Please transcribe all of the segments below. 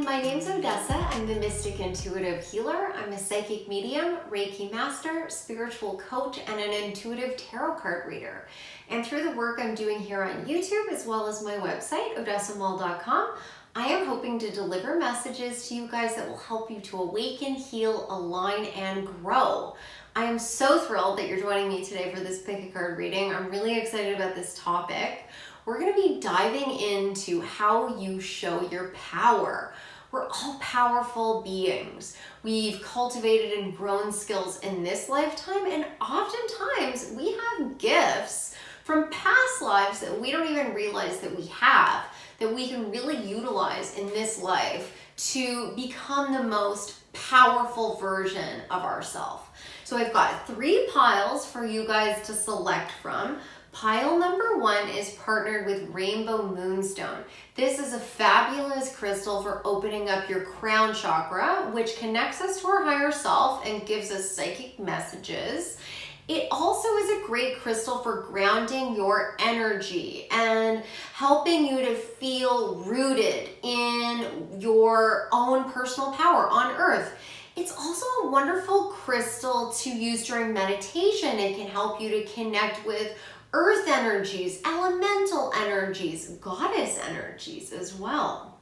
my name's Odessa. I'm the Mystic Intuitive Healer. I'm a psychic medium, Reiki master, spiritual coach, and an intuitive tarot card reader. And through the work I'm doing here on YouTube, as well as my website, odessamall.com, I am hoping to deliver messages to you guys that will help you to awaken, heal, align, and grow. I am so thrilled that you're joining me today for this pick a card reading. I'm really excited about this topic. We're going to be diving into how you show your power. We're all powerful beings. We've cultivated and grown skills in this lifetime, and oftentimes we have gifts from past lives that we don't even realize that we have, that we can really utilize in this life to become the most powerful version of ourselves. So I've got 3 piles for you guys to select from. Pile number 1 is partnered with Rainbow Moonstone. This is a fabulous crystal for opening up your crown chakra, which connects us to our higher self and gives us psychic messages. It also is a great crystal for grounding your energy and helping you to feel rooted in your own personal power on earth. It's also a wonderful crystal to use during meditation. It can help you to connect with earth energies, elemental energies, goddess energies as well.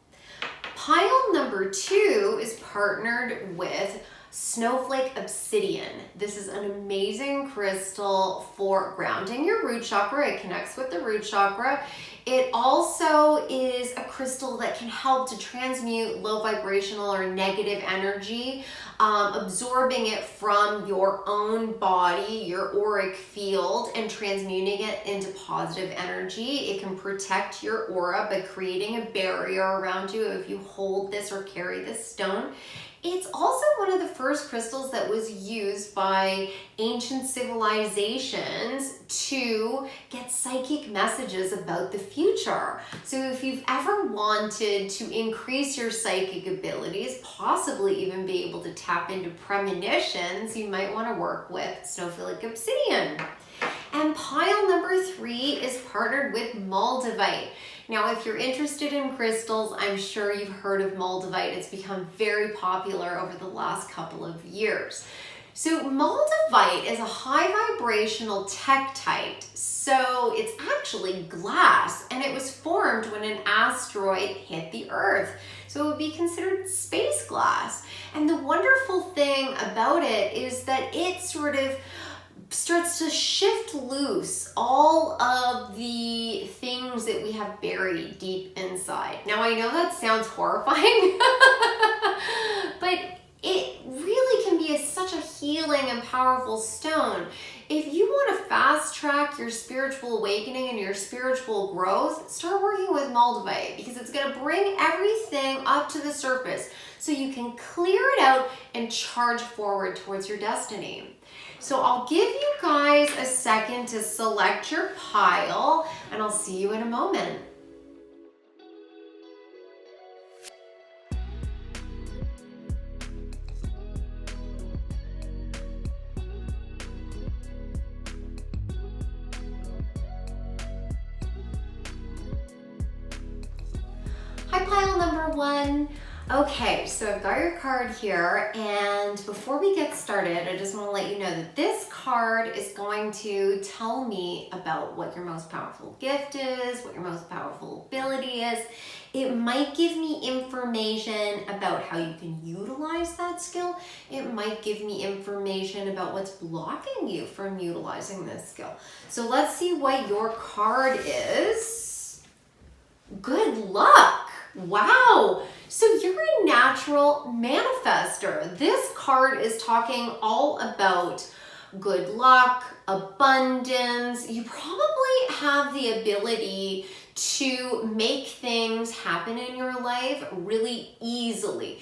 Pile number 2 is partnered with Snowflake Obsidian. This is an amazing crystal for grounding your root chakra. It connects with the root chakra. It also is a crystal that can help to transmute low vibrational or negative energy, absorbing it from your own body, your auric field, and transmuting it into positive energy. It can protect your aura by creating a barrier around you if you hold this or carry this stone. It's also one of the first crystals that was used by ancient civilizations to get psychic messages about the future. So if you've ever wanted to increase your psychic abilities, possibly even be able to tap into premonitions, you might want to work with Snowflake Obsidian. And pile number 3 is partnered with Moldavite. Now, if you're interested in crystals, I'm sure you've heard of Moldavite. It's become very popular over the last couple of years. So Moldavite is a high vibrational tektite. So it's actually glass, and it was formed when an asteroid hit the Earth. So it would be considered space glass. And the wonderful thing about it is that it sort of starts to shift loose all of the things that we have buried deep inside. Now, I know that sounds horrifying, but it really can be such a healing and powerful stone. If you want to fast track your spiritual awakening and your spiritual growth, start working with Moldavite, because it's going to bring everything up to the surface so you can clear it out and charge forward towards your destiny. So I'll give you guys a second to select your pile, and I'll see you in a moment. Hi, pile number 1. Okay, so I've got your card here, and before we get started, I just want to let you know that this card is going to tell me about what your most powerful gift is, what your most powerful ability is. It might give me information about how you can utilize that skill. It might give me information about what's blocking you from utilizing this skill. So let's see what your card is. Good luck. Wow. So you're a natural manifester. This card is talking all about good luck, abundance. You probably have the ability to make things happen in your life really easily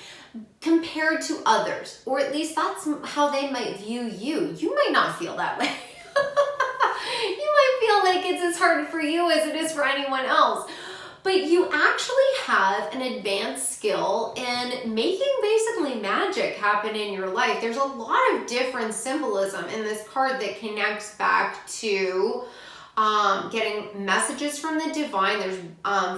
compared to others, or at least that's how they might view you. You might not feel that way. You might feel like it's as hard for you as it is for anyone else. But you actually have an advanced skill in making basically magic happen in your life. There's a lot of different symbolism in this card that connects back to getting messages from the divine. There's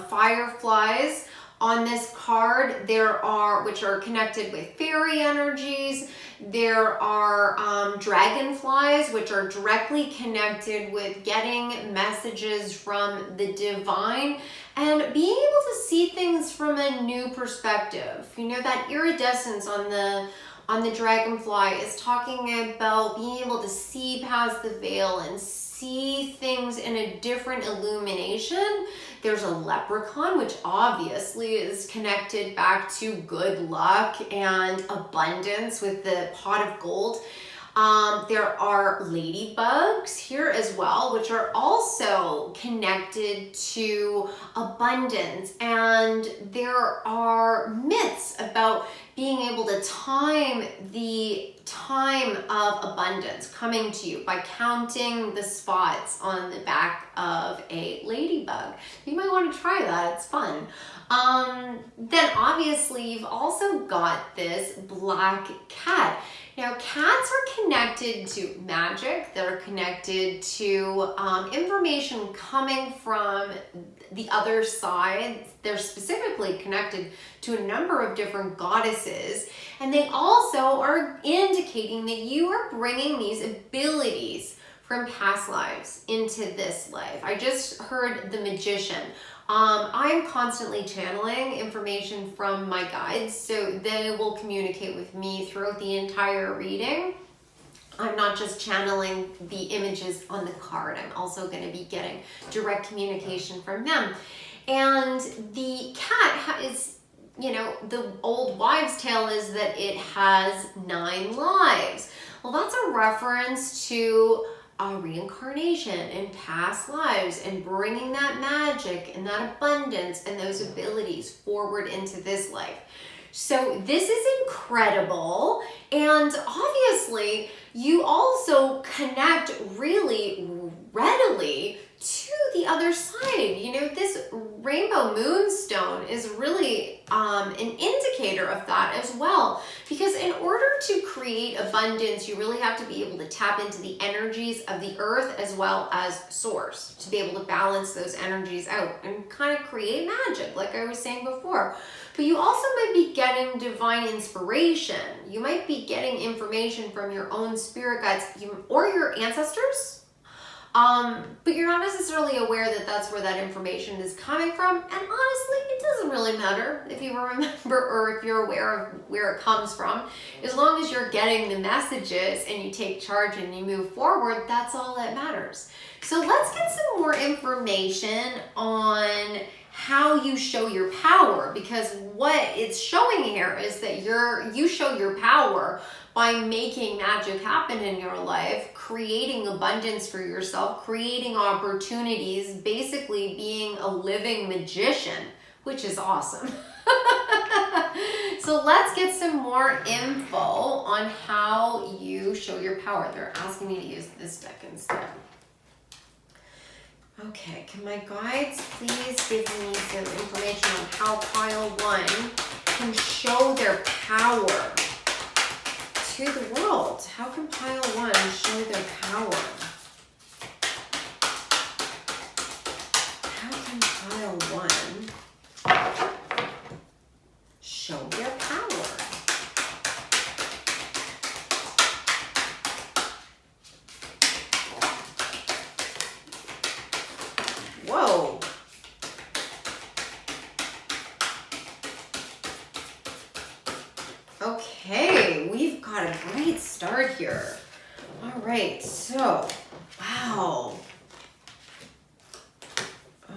fireflies On this card, there are, which are connected with fairy energies. There are dragonflies, which are directly connected with getting messages from the divine and being able to see things from a new perspective. You know, that iridescence on the dragonfly is talking about being able to see past the veil and see things in a different illumination. There's a leprechaun, which obviously is connected back to good luck and abundance with the pot of gold. There are ladybugs here as well, which are also connected to abundance. And there are myths about being able to time the time of abundance coming to you by counting the spots on the back of a ladybug. You might want to try that, it's fun. Then obviously you've also got this black cat. Now, cats are connected to magic. They're connected to information coming from the other side. They're specifically connected to a number of different goddesses. And they also are indicating that you are bringing these abilities from past lives into this life. I just heard the magician. I'm constantly channeling information from my guides, so they will communicate with me throughout the entire reading. I'm not just channeling the images on the card, I'm also going to be getting direct communication from them. And the cat is, you know, the old wives' tale is that it has 9 lives. Well, that's a reference to a reincarnation and past lives and bringing that magic and that abundance and those abilities forward into this life. So this is incredible. And obviously you also connect really readily to the other side. You know, this rainbow moonstone is really an indicator of that as well. Because in order to create abundance, you really have to be able to tap into the energies of the earth as well as source to be able to balance those energies out and kind of create magic, like I was saying before. But you also might be getting divine inspiration. You might be getting information from your own spirit guides or your ancestors. But you're not necessarily aware that that's where that information is coming from. And honestly, it doesn't really matter if you remember or if you're aware of where it comes from. As long as you're getting the messages and you take charge and you move forward, that's all that matters. So let's get some more information on how you show your power, because what it's showing here is that you show your power by making magic happen in your life, creating abundance for yourself, creating opportunities, basically being a living magician, which is awesome. So let's get some more info on how you show your power. They're asking me to use this deck instead. Okay, can my guides please give me some information on how pile 1 can show their power to the world? How can pile 1 show their power? How can pile 1 show their power? Whoa. Okay, we've got a great start here. All right, so, wow.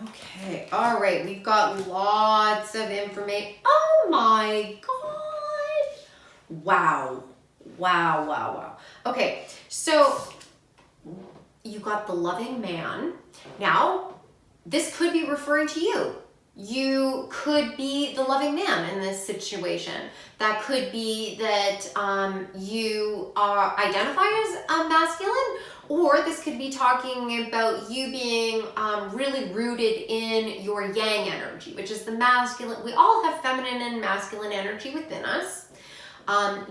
Okay, all right, we've got lots of information. Oh my God. Wow, wow, wow, wow. Okay, so you got the loving man. Now, this could be referring to you. You could be the loving man in this situation. That could be that you are identify as masculine, or this could be talking about you being really rooted in your yang energy, which is the masculine. We all have feminine and masculine energy within us.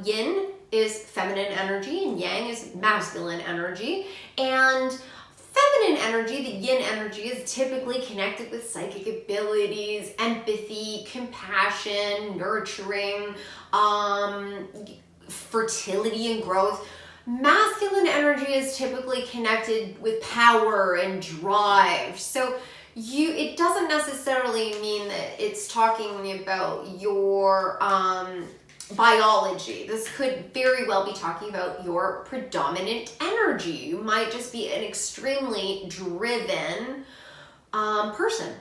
Yin is feminine energy and yang is masculine energy. And feminine feminine energy, the yin energy, is typically connected with psychic abilities, empathy, compassion, nurturing, fertility and growth. Masculine energy is typically connected with power and drive. So it doesn't necessarily mean that it's talking about your biology. This could very well be talking about your predominant energy. You might just be an extremely driven person.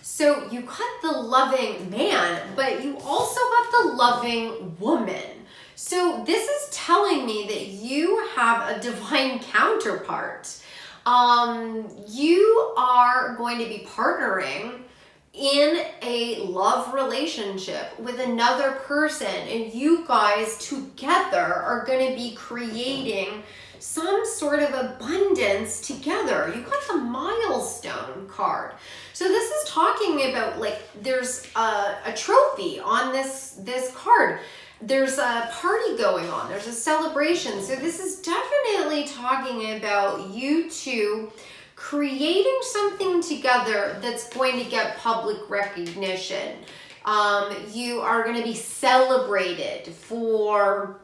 So you got the loving man, but you also got the loving woman. So this is telling me that you have a divine counterpart. You are going to be partnering in a love relationship with another person, and you guys together are going to be creating some sort of abundance together. You got the milestone card. So this is talking about, like, there's a trophy on this card. There's a party going on. There's a celebration. So this is definitely talking about you two creating something together that's going to get public recognition. You are going to be celebrated for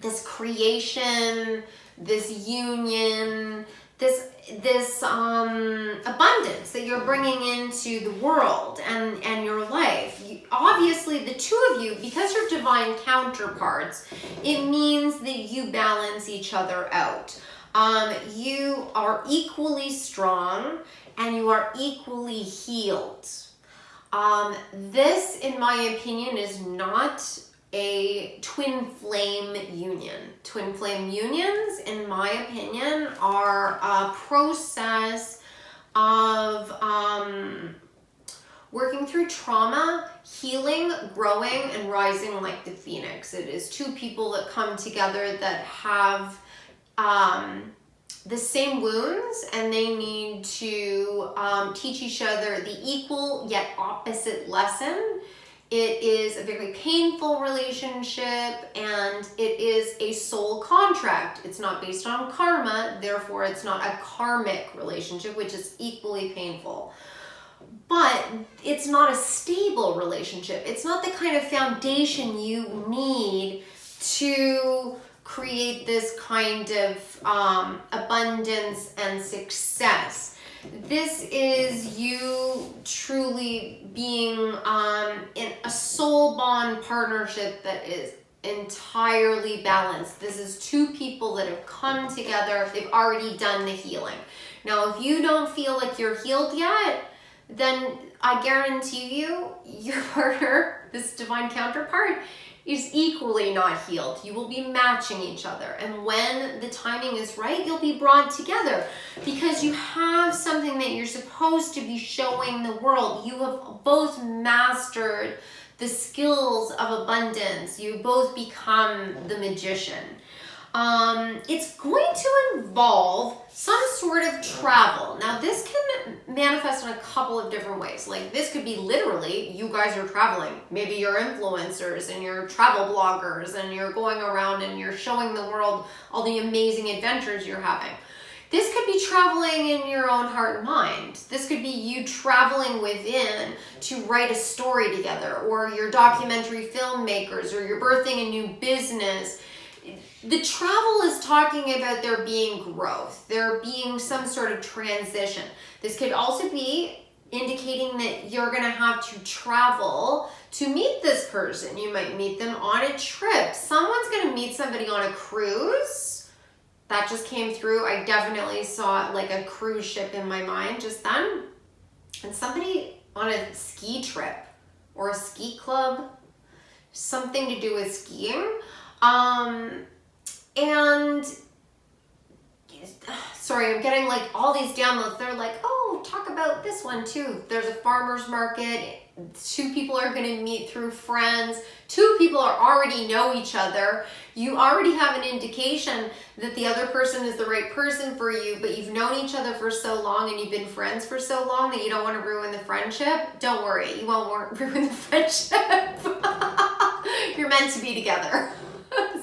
this creation, this union, this abundance that you're bringing into the world and your life. Obviously, the two of you, because you're divine counterparts, it means that you balance each other out. You are equally strong and you are equally healed. This, in my opinion, is not a twin flame union. Twin flame unions, in my opinion, are a process of working through trauma, healing, growing, and rising like the phoenix. It is two people that come together that have the same wounds, and they need to teach each other the equal yet opposite lesson. It is a very painful relationship, and it is a soul contract. It's not based on karma, therefore it's not a karmic relationship, which is equally painful. But it's not a stable relationship. It's not the kind of foundation you need to create this kind of abundance and success. This is you truly being in a soul bond partnership that is entirely balanced. This is two people that have come together. They've already done the healing. Now, if you don't feel like you're healed yet, then I guarantee you, your partner, this divine counterpart, is equally not healed. You will be matching each other. And when the timing is right, you'll be brought together because you have something that you're supposed to be showing the world. You have both mastered the skills of abundance. You both become the magician. It's going to involve some sort of travel. Now, this can manifest in a couple of different ways. Like, this could be literally you guys are traveling. Maybe you're influencers and you're travel bloggers and you're going around and you're showing the world all the amazing adventures you're having. This could be traveling in your own heart and mind. This could be you traveling within to write a story together, or you're documentary filmmakers, or you're birthing a new business. The travel is talking about there being growth, there being some sort of transition. This could also be indicating that you're going to have to travel to meet this person. You might meet them on a trip. Someone's going to meet somebody on a cruise. That just came through. I definitely saw like a cruise ship in my mind just then. And somebody on a ski trip or a ski club, something to do with skiing. And sorry, I'm getting like all these downloads. They're like, oh, talk about this one too. There's a farmer's market. Two people are going to meet through friends. Two people are already know each other. You already have an indication that the other person is the right person for you, but you've known each other for so long and you've been friends for so long that you don't want to ruin the friendship. Don't worry, you won't ruin the friendship. You're meant to be together.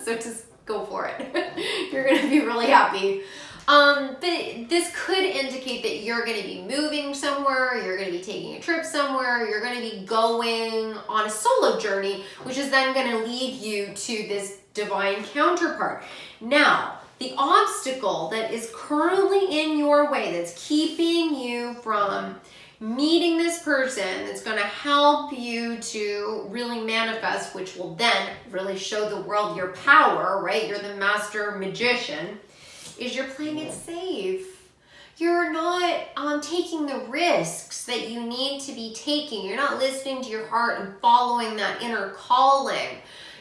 So just go for it. You're going to be really happy. But this could indicate that you're going to be moving somewhere, you're going to be taking a trip somewhere, you're going to be going on a solo journey, which is then going to lead you to this divine counterpart. Now, the obstacle that is currently in your way that's keeping you from meeting this person that's going to help you to really manifest, which will then really show the world your power, right? You're the master magician, is you're playing it safe. You're not taking the risks that you need to be taking. You're not listening to your heart and following that inner calling.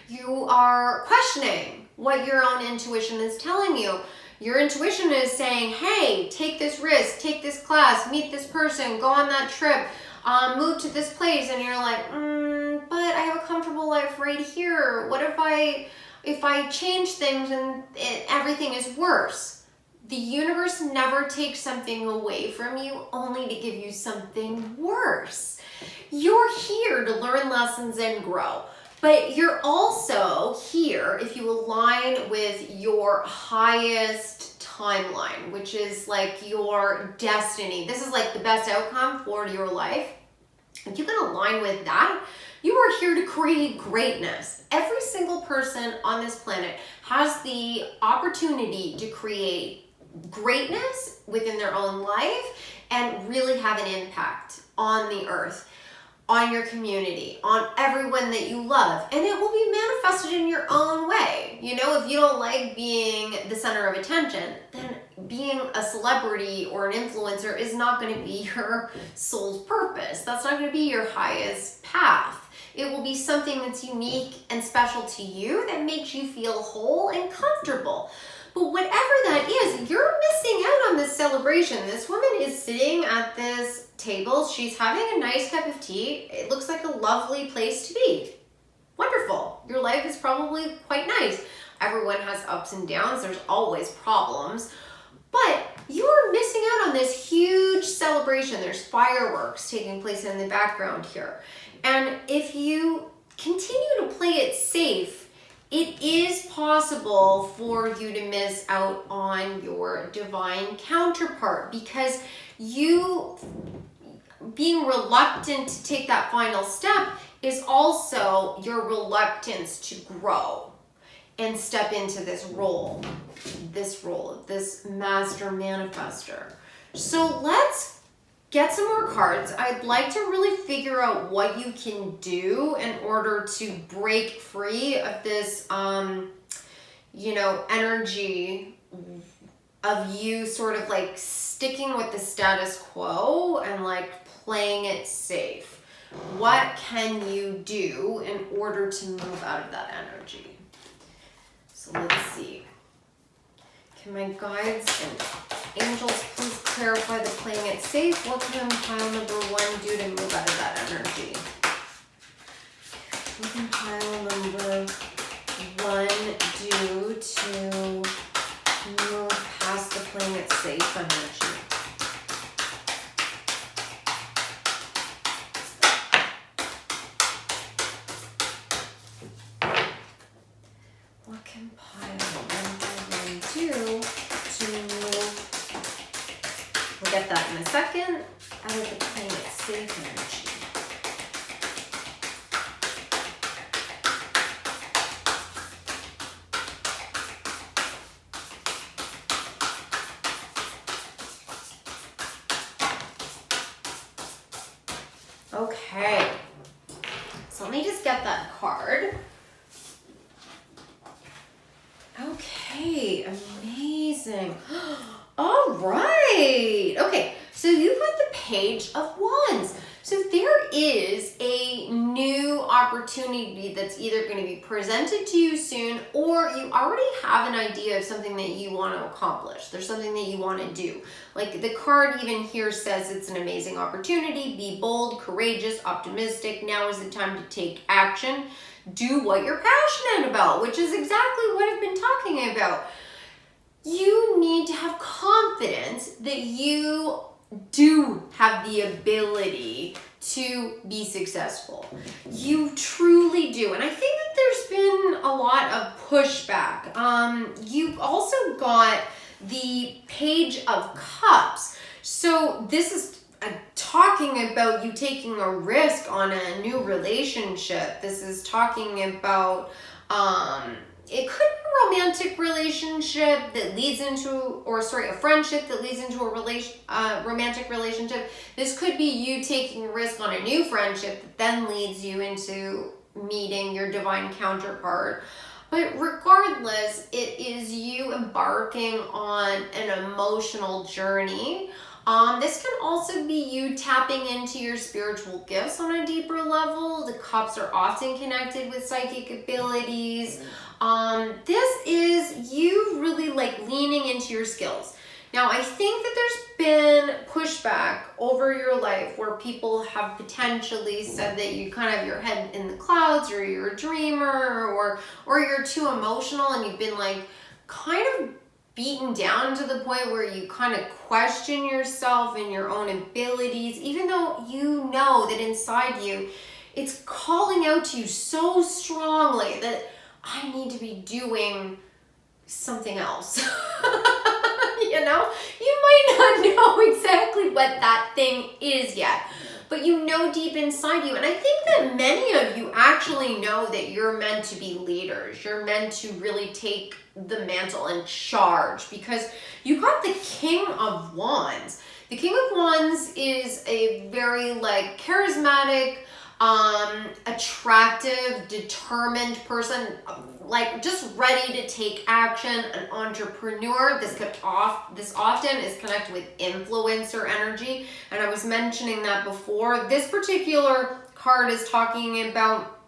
You are questioning what your own intuition is telling you. Your intuition is saying, hey, take this risk, take this class, meet this person, go on that trip, move to this place. And you're like, but I have a comfortable life right here. What if I change things and everything is worse? The universe never takes something away from you only to give you something worse. You're here to learn lessons and grow. But you're also here if you align with your highest timeline, which is like your destiny. This is like the best outcome for your life. If you can align with that, you are here to create greatness. Every single person on this planet has the opportunity to create greatness within their own life and really have an impact on the earth, on your community, on everyone that you love, and it will be manifested in your own way. You know, if you don't like being the center of attention, then being a celebrity or an influencer is not going to be your soul's purpose. That's not going to be your highest path. It will be something that's unique and special to you that makes you feel whole and comfortable. But whatever that is, you're missing out on this celebration. This woman is sitting at this table. She's having a nice cup of tea. It looks like a lovely place to be. Wonderful. Your life is probably quite nice. Everyone has ups and downs. There's always problems. But you're missing out on this huge celebration. There's fireworks taking place in the background here. And if you continue to play it safe, it is possible for you to miss out on your divine counterpart because you being reluctant to take that final step is also your reluctance to grow and step into this role of this master manifester. So let's get some more cards. I'd like to really figure out what you can do in order to break free of this, energy of you sort of like sticking with the status quo and like playing it safe. What can you do in order to move out of that energy? So let's see. Can my guides and angels please clarify the playing it safe? What can pile number 1 do to move out of that energy? What can pile number 1 do to move past the playing it safe energy? What can pile number 1 do to move? We'll get that in a second. Out of the playing it safe energy. Okay, so let me just get that card. Okay, amazing. All right. Okay, so you've got the Page of Wands. So there is a new opportunity that's either going to be presented to you soon, or you already have an idea of something that you want to accomplish. There's something that you want to do. Like the card even here says it's an amazing opportunity. Be bold, courageous, optimistic. Now is the time to take action. Do what you're passionate about, which is exactly what I've been talking about. You need to have confidence that you do have the ability to be successful. You truly do. And I think that there's been a lot of pushback. You've also got the Page of Cups. So this is talking about you taking a risk on a new relationship. This is talking about, it could be a romantic relationship that leads into, or sorry, a friendship that leads into a romantic relationship. This could be you taking a risk on a new friendship that then leads you into meeting your divine counterpart. But regardless, it is you embarking on an emotional journey. This can also be you tapping into your spiritual gifts on a deeper level. The cups are often connected with psychic abilities. This is you really like leaning into your skills. Now, I think that there's been pushback over your life where people have potentially said that you kind of have your head in the clouds, or you're a dreamer, or you're too emotional, and you've been like kind of beaten down to the point where you kind of question yourself and your own abilities, even though you know that inside you, it's calling out to you so strongly that I need to be doing something else. You know, you might not know exactly what that thing is yet, but you know deep inside you. And I think that many of you actually know that you're meant to be leaders. You're meant to really take the mantle and charge, because you got the King of Wands. The King of Wands is a very like charismatic, attractive, determined person, like just ready to take action, an entrepreneur. This often is connected with influencer energy, and I was mentioning that before. This particular card is talking about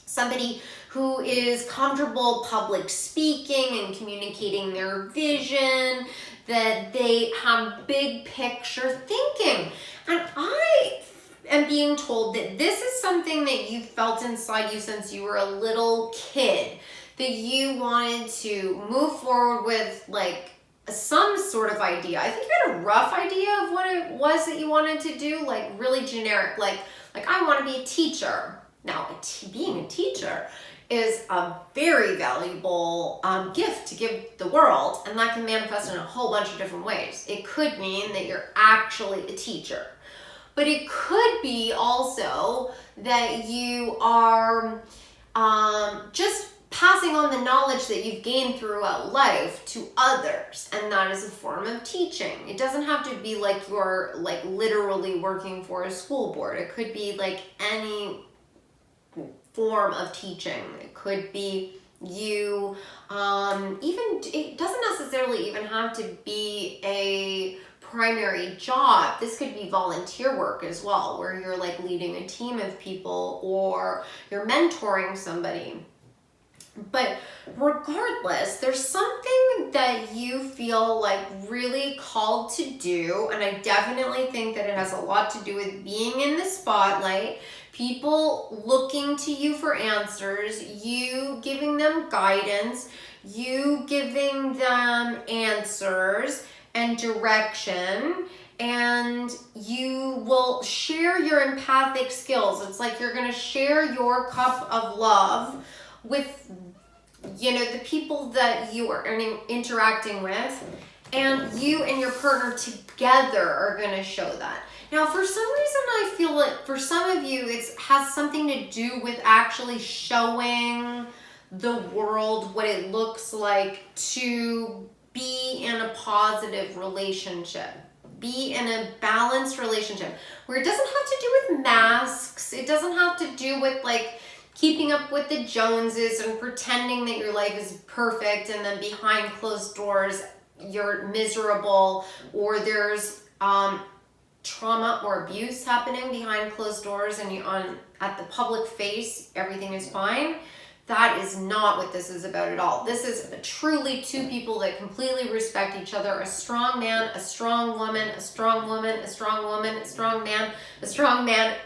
somebody who is comfortable public speaking and communicating their vision, that they have big picture thinking. And I am being told that this is something that you felt inside you since you were a little kid, that you wanted to move forward with like some sort of idea. I think you had a rough idea of what it was that you wanted to do, like really generic, like I want to be a teacher. Now, being a teacher is a very valuable gift to give the world, and that can manifest in a whole bunch of different ways. It could mean that you're actually a teacher, but it could be also that you are just passing on the knowledge that you've gained throughout life to others, and that is a form of teaching. It doesn't have to be like you're like literally working for a school board. It could be like any form of teaching. It could be you, it doesn't necessarily even have to be a primary job. This could be volunteer work as well, where you're like leading a team of people, or you're mentoring somebody. But regardless, there's something that you feel like really called to do, and I definitely think that it has a lot to do with being in the spotlight, people looking to you for answers, you giving them guidance, you giving them answers and direction, and you will share your empathic skills. It's like you're going to share your cup of love with, you know, the people that you are interacting with, and you and your partner together are going to show that. Now, for some reason, I feel that for some of you, it has something to do with actually showing the world what it looks like to be in a positive relationship, be in a balanced relationship, where it doesn't have to do with masks. It doesn't have to do with like keeping up with the Joneses and pretending that your life is perfect, and then behind closed doors you're miserable, or there's trauma or abuse happening behind closed doors, and at the public face everything is fine. That is not what this is about at all. This is truly two people that completely respect each other. A strong man, a strong woman, a strong woman, a strong woman, a strong man, a strong man.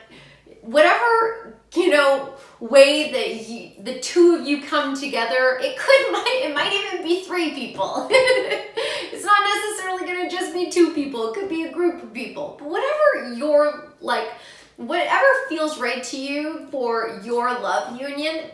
Whatever, you know, way that the two of you come together, it might even be three people. It's not necessarily going to just be two people. It could be a group of people. But whatever feels right to you for your love union,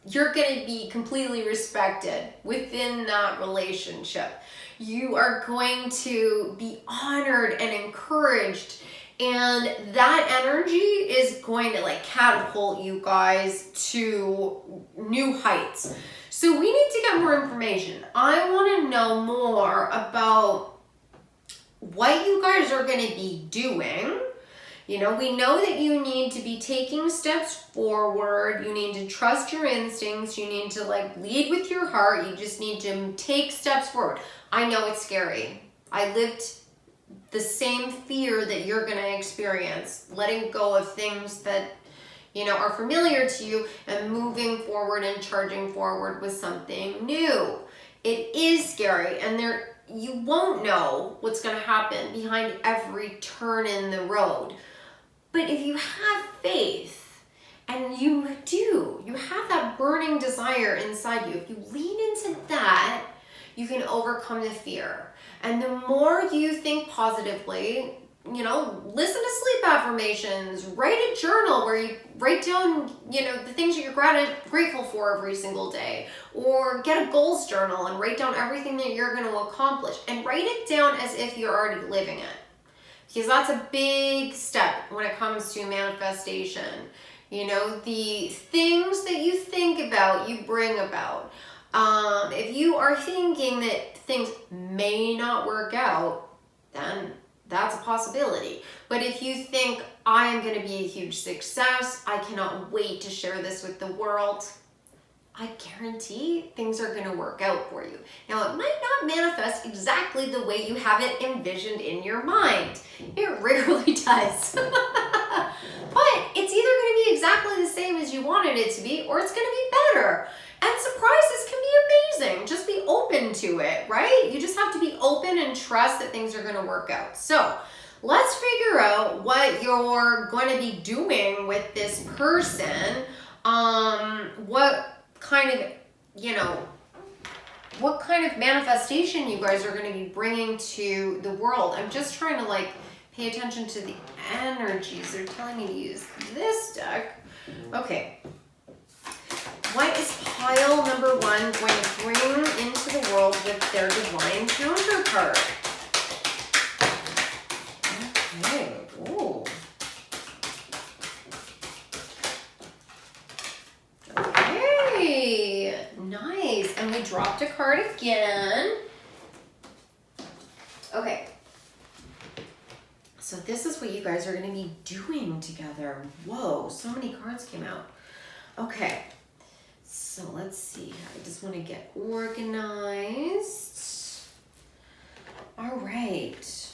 you're going to be completely respected within that relationship. You are going to be honored and encouraged. And that energy is going to like catapult you guys to new heights. So we need to get more information. I want to know more about what you guys are going to be doing. You know, we know that you need to be taking steps forward. You need to trust your instincts. You need to like lead with your heart. You just need to take steps forward. I know it's scary. I lived the same fear that you're going to experience, letting go of things that, you know, are familiar to you and moving forward and charging forward with something new. It is scary, and you won't know what's going to happen behind every turn in the road. But if you have faith, and you have that burning desire inside you, if you lean into that, you can overcome the fear. And the more you think positively, you know, listen to sleep affirmations, write a journal where you write down, you know, the things that you're grateful for every single day, or get a goals journal and write down everything that you're going to accomplish, and write it down as if you're already living it. Because that's a big step when it comes to manifestation. You know, the things that you think about, you bring about. If you are thinking that things may not work out, then that's a possibility. But if you think, I am going to be a huge success, I cannot wait to share this with the world, I guarantee things are going to work out for you. Now, it might not manifest exactly the way you have it envisioned in your mind. It rarely does. But it's either going to be exactly the same as you wanted it to be, or it's going to be better. And surprises can be amazing. Just be open to it, right? You just have to be open and trust that things are going to work out. So let's figure out what you're going to be doing with this person. What kind of, you know, what kind of manifestation you guys are going to be bringing to the world. I'm just trying to like pay attention to the energies. They're telling me to use this deck. Okay. What is pile number 1 going to bring into the world with their divine counterpart? Okay. Ooh. Okay. Nice. And we dropped a card again. Okay. So this is what you guys are going to be doing together. Whoa, so many cards came out. Okay. So let's see. I just want to get organized. All right.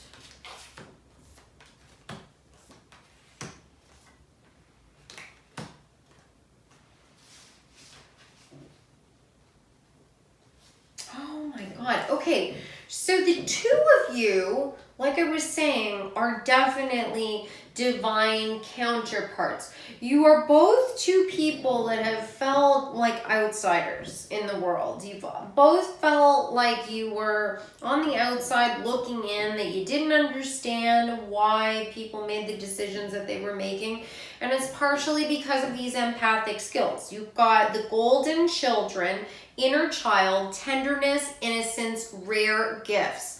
Oh my God. Okay. So the two of you, like I was saying, are definitely divine counterparts. You are both two people that have felt like outsiders in the world. You've both felt like you were on the outside looking in, that you didn't understand why people made the decisions that they were making. And it's partially because of these empathic skills. You've got the golden children, inner child, tenderness, innocence, rare gifts.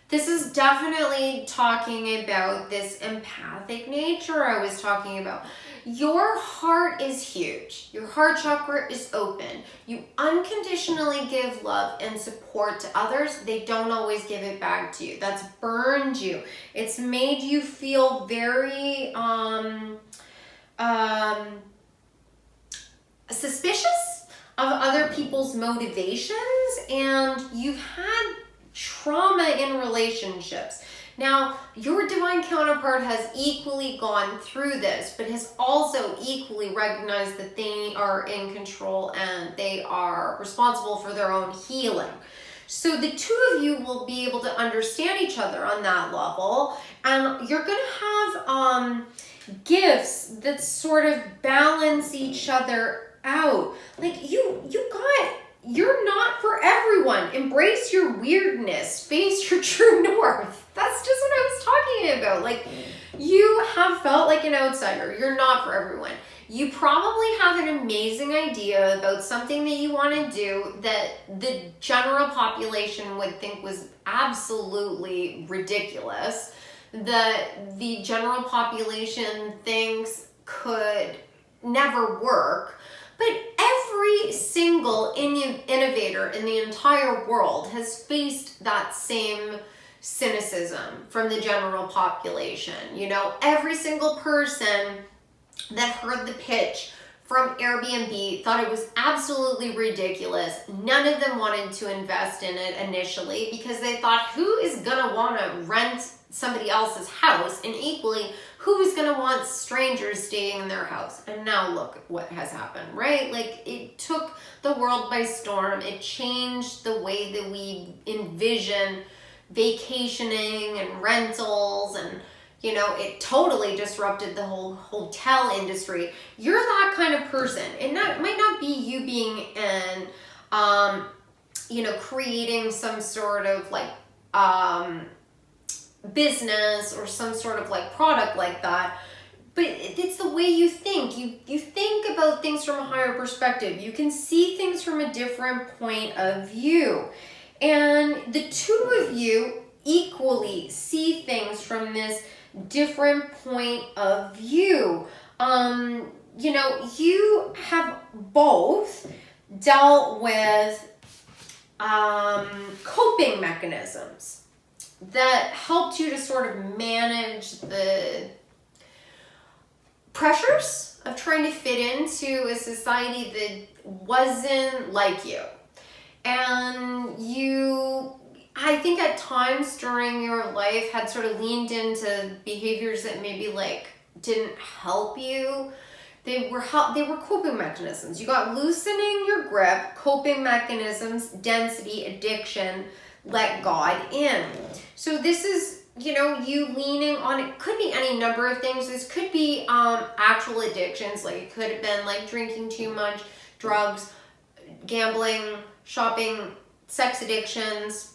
This is definitely talking about this empathic nature I was talking about. Your heart is huge. Your heart chakra is open. You unconditionally give love and support to others. They don't always give it back to you. That's burned you. It's made you feel very suspicious of other people's motivations, and you've had trauma in relationships. Now, your divine counterpart has equally gone through this, but has also equally recognized that they are in control and they are responsible for their own healing. So the two of you will be able to understand each other on that level, and you're going to have gifts that sort of balance each other out. Like you're not for everyone. Embrace your weirdness. Face your true north. That's just what I was talking about. Like, you have felt like an outsider. You're not for everyone. You probably have an amazing idea about something that you want to do that the general population would think was absolutely ridiculous, that the general population thinks could never work. But every single innovator in the entire world has faced that same cynicism from the general population. You know, every single person that heard the pitch from Airbnb thought it was absolutely ridiculous. None of them wanted to invest in it initially because they thought, who is gonna want to rent somebody else's house? And equally, who's gonna want strangers staying in their house? And now look what has happened, right? Like, it took the world by storm. It changed the way that we envision vacationing and rentals, and you know, it totally disrupted the whole hotel industry. You're that kind of person. It might not be you being an, you know, creating some sort of like business or some sort of like product like that, but it's the way you think. You think about things from a higher perspective. You can see things from a different point of view. And the two of you equally see things from this different point of view. You know, you have both dealt with coping mechanisms that helped you to sort of manage the pressures of trying to fit into a society that wasn't like you. And you, I think at times during your life, had sort of leaned into behaviors that maybe like didn't help you. They were coping mechanisms. You got loosening your grip, coping mechanisms, density, addiction, let God in. So this is, you know, you leaning on, it could be any number of things. This could be actual addictions, like it could have been like drinking too much, drugs, gambling, shopping, sex addictions,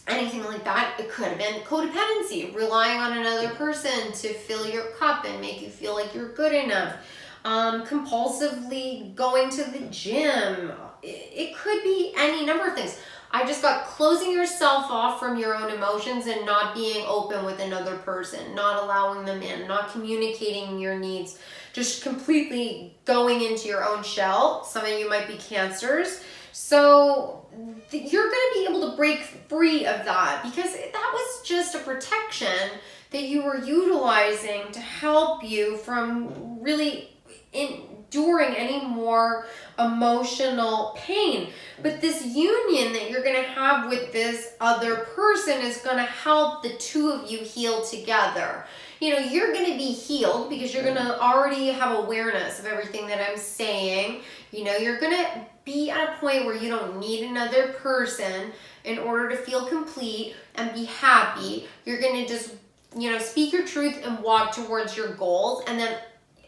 anything like that. It could have been codependency, relying on another person to fill your cup and make you feel like you're good enough. Compulsively going to the gym. It could be any number of things. I just got closing yourself off from your own emotions and not being open with another person, not allowing them in, not communicating your needs, just completely going into your own shell. Some of you might be Cancers. So you're going to be able to break free of that, because that was just a protection that you were utilizing to help you from really enduring any more emotional pain. But this union that you're going to have with this other person is going to help the two of you heal together. You know, you're going to be healed because you're going to already have awareness of everything that I'm saying. You know, you're going to be at a point where you don't need another person in order to feel complete and be happy. You're going to just, you know, speak your truth and walk towards your goals. And then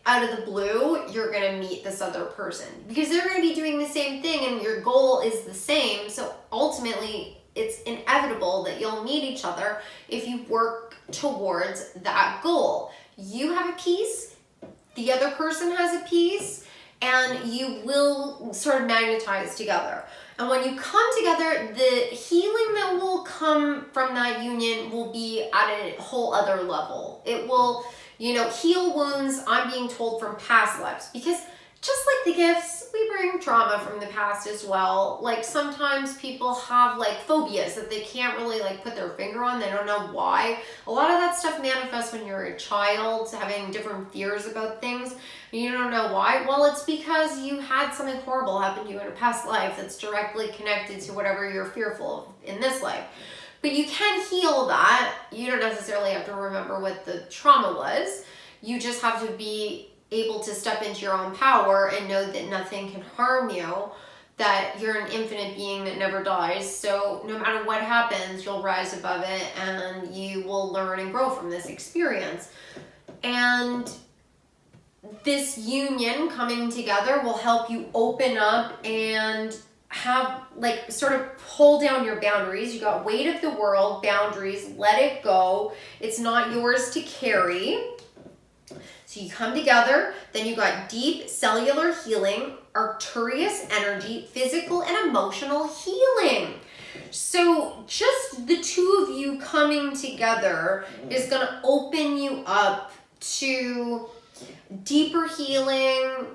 out of the blue, you're going to meet this other person because they're going to be doing the same thing and your goal is the same. So ultimately, it's inevitable that you'll meet each other if you work towards that goal. You have a piece, the other person has a piece, and you will sort of magnetize together. And when you come together, the healing that will come from that union will be at a whole other level. It will, you know, heal wounds, I'm being told, from past lives, because just like the gifts, we bring trauma from the past as well. Like sometimes people have like phobias that they can't really like put their finger on. They don't know why. A lot of that stuff manifests when you're a child, having different fears about things. And you don't know why. Well, it's because you had something horrible happen to you in a past life that's directly connected to whatever you're fearful of in this life. But you can heal that. You don't necessarily have to remember what the trauma was. You just have to be able to step into your own power and know that nothing can harm you, that you're an infinite being that never dies. So no matter what happens, you'll rise above it and you will learn and grow from this experience. And this union coming together will help you open up and have like sort of pull down your boundaries. You got weight of the world, boundaries, let it go. It's not yours to carry. So So you come together, then you got deep cellular healing, arcturus energy, physical and emotional healing. So just the two of you coming together is going to open you up to deeper healing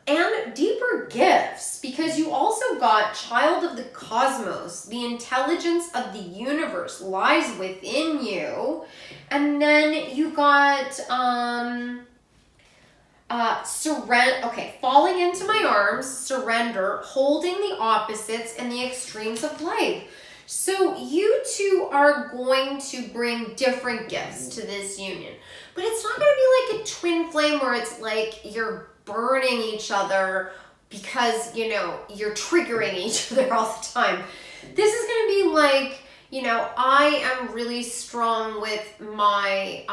and deeper gifts, because you also got child of the cosmos. The intelligence of the universe lies within you. And then you got falling into my arms, surrender, holding the opposites and the extremes of life. So you two are going to bring different gifts to this union, but it's not going to be like a twin flame where it's like you're burning each other because, you know, you're triggering each other all the time. This is going to be like, you know, I am really strong with my,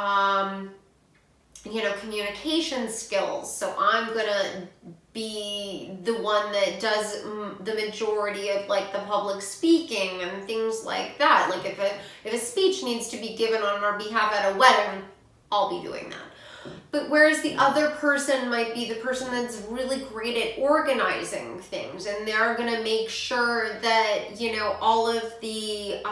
communication skills. So I'm going to be the one that does the majority of like the public speaking and things like that. Like if a speech needs to be given on our behalf at a wedding, I'll be doing that. But whereas the other person might be the person that's really great at organizing things, and they're going to make sure that, you know, all of the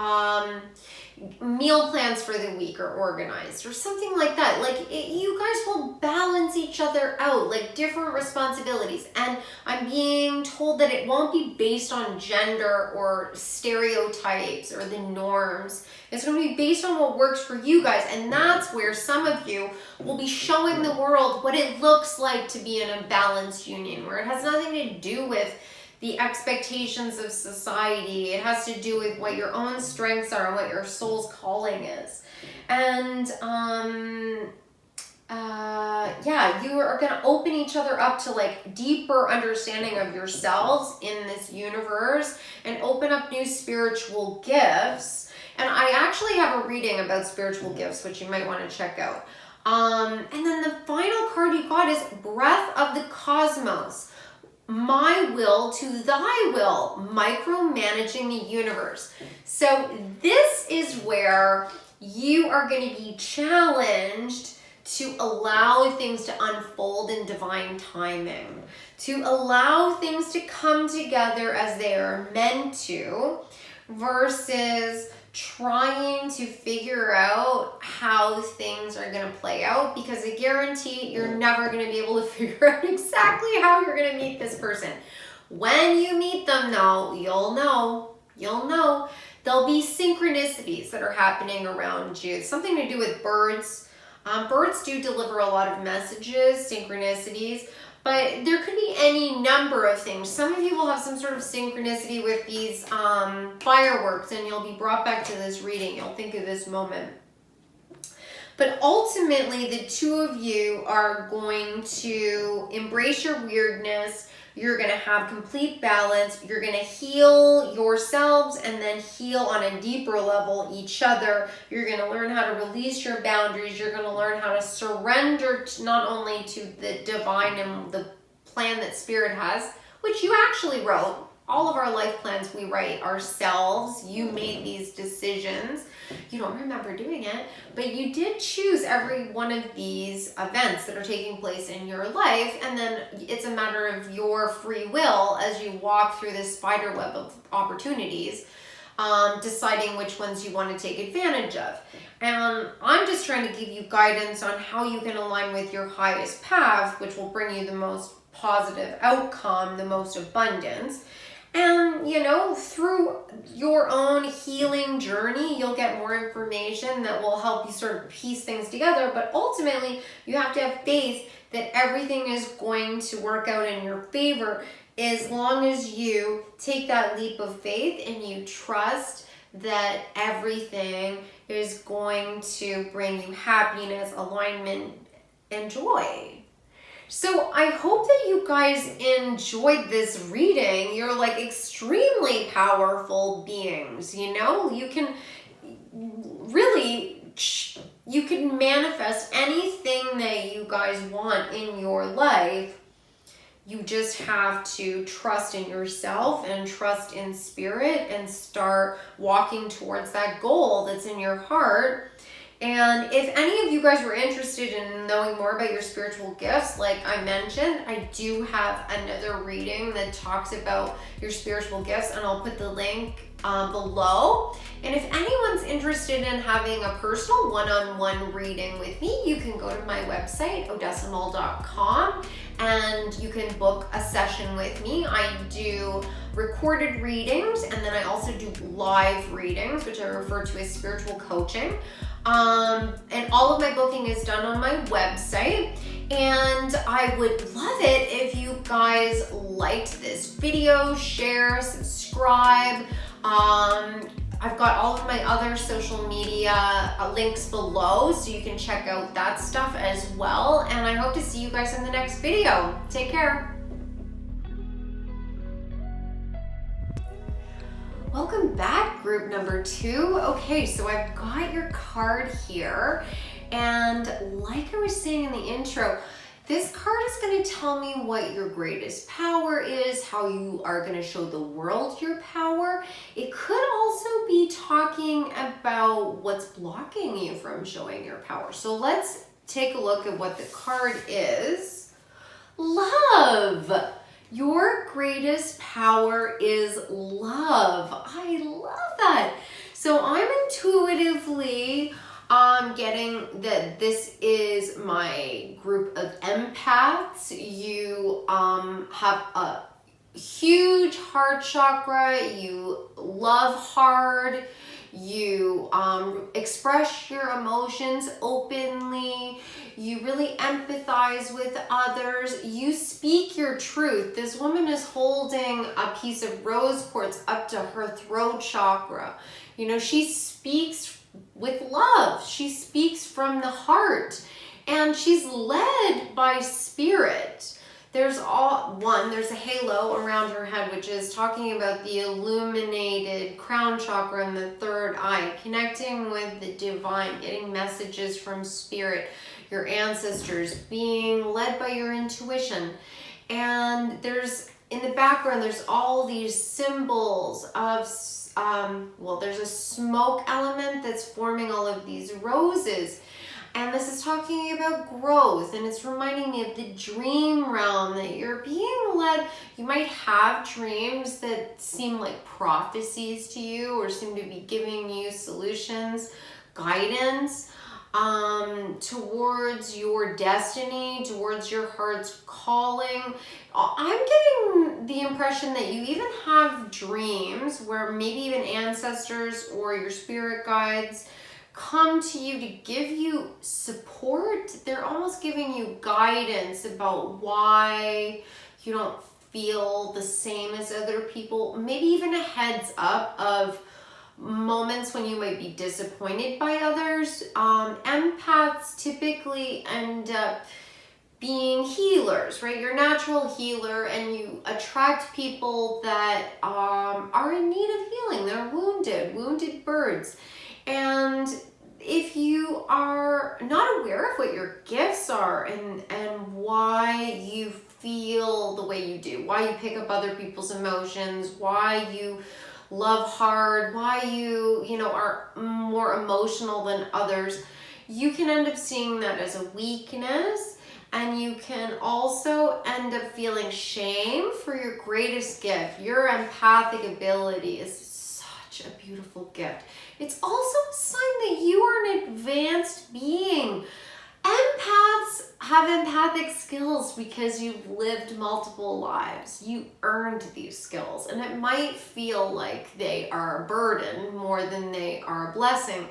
meal plans for the week are organized or something like that. Like you guys will balance each other out, like different responsibilities. And I'm being told that it won't be based on gender or stereotypes or the norms. It's going to be based on what works for you guys. And that's where some of you will be showing the world what it looks like to be in a balanced union, where it has nothing to do with the expectations of society. It has to do with what your own strengths are and what your soul's calling is. And you are going to open each other up to like deeper understanding of yourselves in this universe and open up new spiritual gifts. And I actually have a reading about spiritual gifts, which you might want to check out. And then the final card you got is Breath of the Cosmos. My will to thy will, micromanaging the universe. So this is where you are going to be challenged to allow things to unfold in divine timing, to allow things to come together as they are meant to, versus trying to figure out how things are going to play out, because I guarantee you're never going to be able to figure out exactly how you're going to meet this person. When you meet them though, you'll know. There'll be synchronicities that are happening around you. It's something to do with birds. Birds do deliver a lot of messages, synchronicities, but there could be any number of things. Some of you will have some sort of synchronicity with these fireworks, and you'll be brought back to this reading. You'll think of this moment. But ultimately, the two of you are going to embrace your weirdness. You're going to have complete balance. You're going to heal yourselves and then heal on a deeper level each other. You're going to learn how to release your boundaries. You're going to learn how to surrender not only to the divine and the plan that Spirit has, which you actually wrote. All of our life plans we write ourselves. You made these decisions. You don't remember doing it, but you did choose every one of these events that are taking place in your life, and then it's a matter of your free will as you walk through this spider web of opportunities, deciding which ones you want to take advantage of. And I'm just trying to give you guidance on how you can align with your highest path, which will bring you the most positive outcome, the most abundance. And, you know, through your own healing journey, you'll get more information that will help you sort of piece things together. But ultimately, you have to have faith that everything is going to work out in your favor as long as you take that leap of faith and you trust that everything is going to bring you happiness, alignment, and joy. So I hope that you guys enjoyed this reading. You're like extremely powerful beings, you know? You can really, you can manifest anything that you guys want in your life. You just have to trust in yourself and trust in Spirit and start walking towards that goal that's in your heart. And if any of you guys were interested in knowing more about your spiritual gifts, like I mentioned, I do have another reading that talks about your spiritual gifts, and I'll put the link below. And if anyone's interested in having a personal one-on-one reading with me, you can go to my website, odessaandI.com, and you can book a session with me. I do recorded readings, and then I also do live readings, which I refer to as spiritual coaching. And all of my booking is done on my website. And I would love it if you guys liked this video, share, subscribe. I've got all of my other social media links below, so you can check out that stuff as well. And I hope to see you guys in the next video. Take care. Welcome back, group number 2. Okay, so I've got your card here, and like I was saying in the intro, this card is going to tell me what your greatest power is, how you are going to show the world your power. It could also be talking about what's blocking you from showing your power. So let's take a look at what the card is. Love. Your greatest power is love. I love that. So I'm intuitively getting that this is my group of empaths. You have a huge heart chakra. You love hard. You express your emotions openly. You really empathize with others. You speak your truth. This woman is holding a piece of rose quartz up to her throat chakra. You know, she speaks with love. She speaks from the heart, and she's led by spirit. There's a halo around her head, which is talking about the illuminated crown chakra and the third eye, connecting with the divine, getting messages from spirit, your ancestors, being led by your intuition. And in the background, there's all these symbols of, there's a smoke element that's forming all of these roses. And this is talking about growth, and it's reminding me of the dream realm, that you're being led. You might have dreams that seem like prophecies to you, or seem to be giving you solutions, guidance towards your destiny, towards your heart's calling. I'm getting the impression that you even have dreams where maybe even ancestors or your spirit guides come to you to give you support. They're almost giving you guidance about why you don't feel the same as other people. Maybe even a heads up of moments when you might be disappointed by others. Empaths typically end up being healers, right? You're a natural healer, and you attract people that are in need of healing. They're wounded birds. And if you are not aware of what your gifts are and why you feel the way you do, why you pick up other people's emotions, why you love hard, why you are more emotional than others, you can end up seeing that as a weakness. And you can also end up feeling shame for your greatest gift. Your empathic ability is such a beautiful gift. It's also a sign that you are an advanced being. Empaths have empathic skills because you've lived multiple lives. You earned these skills, and it might feel like they are a burden more than they are a blessing.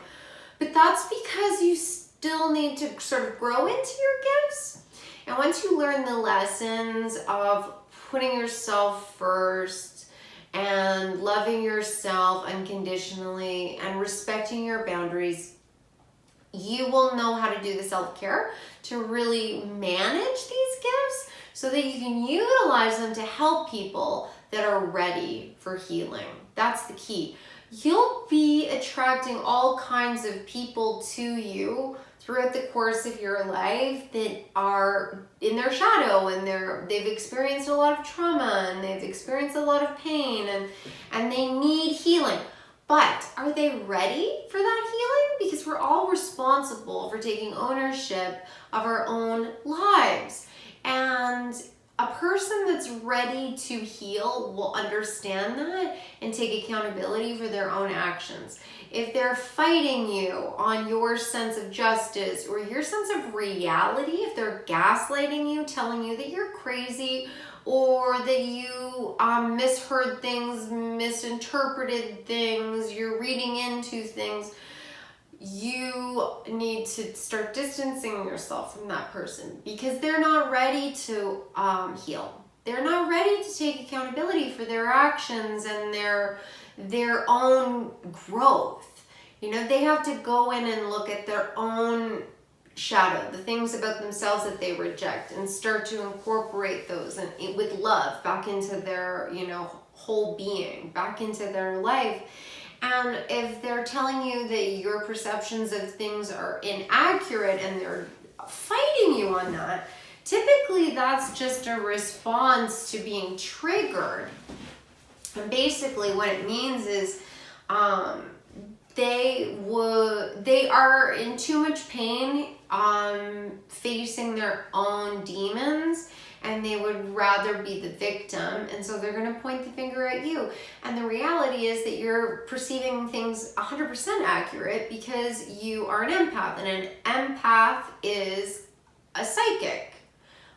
But that's because you still need to sort of grow into your gifts. And once you learn the lessons of putting yourself first and loving yourself unconditionally and respecting your boundaries, you will know how to do the self-care to really manage these gifts so that you can utilize them to help people that are ready for healing. That's the key. You'll be attracting all kinds of people to you throughout the course of your life that are in their shadow, and they've experienced a lot of trauma, and they've experienced a lot of pain, and they need healing. But are they ready for that healing? Because we're all responsible for taking ownership of our own lives. And a person that's ready to heal will understand that and take accountability for their own actions. If they're fighting you on your sense of justice or your sense of reality, if they're gaslighting you, telling you that you're crazy or that you misheard things, misinterpreted things, you're reading into things, you need to start distancing yourself from that person because they're not ready to heal. They're not ready to take accountability for their actions and their own growth. You know, they have to go in and look at their own shadow, the things about themselves that they reject, and start to incorporate those and with love back into their, you know, whole being, back into their life. And if they're telling you that your perceptions of things are inaccurate and they're fighting you on that, typically that's just a response to being triggered. And basically what it means is they are in too much pain facing their own demons, and they would rather be the victim, and so they're going to point the finger at you. And the reality is that you're perceiving things 100% accurate because you are an empath, and an empath is a psychic.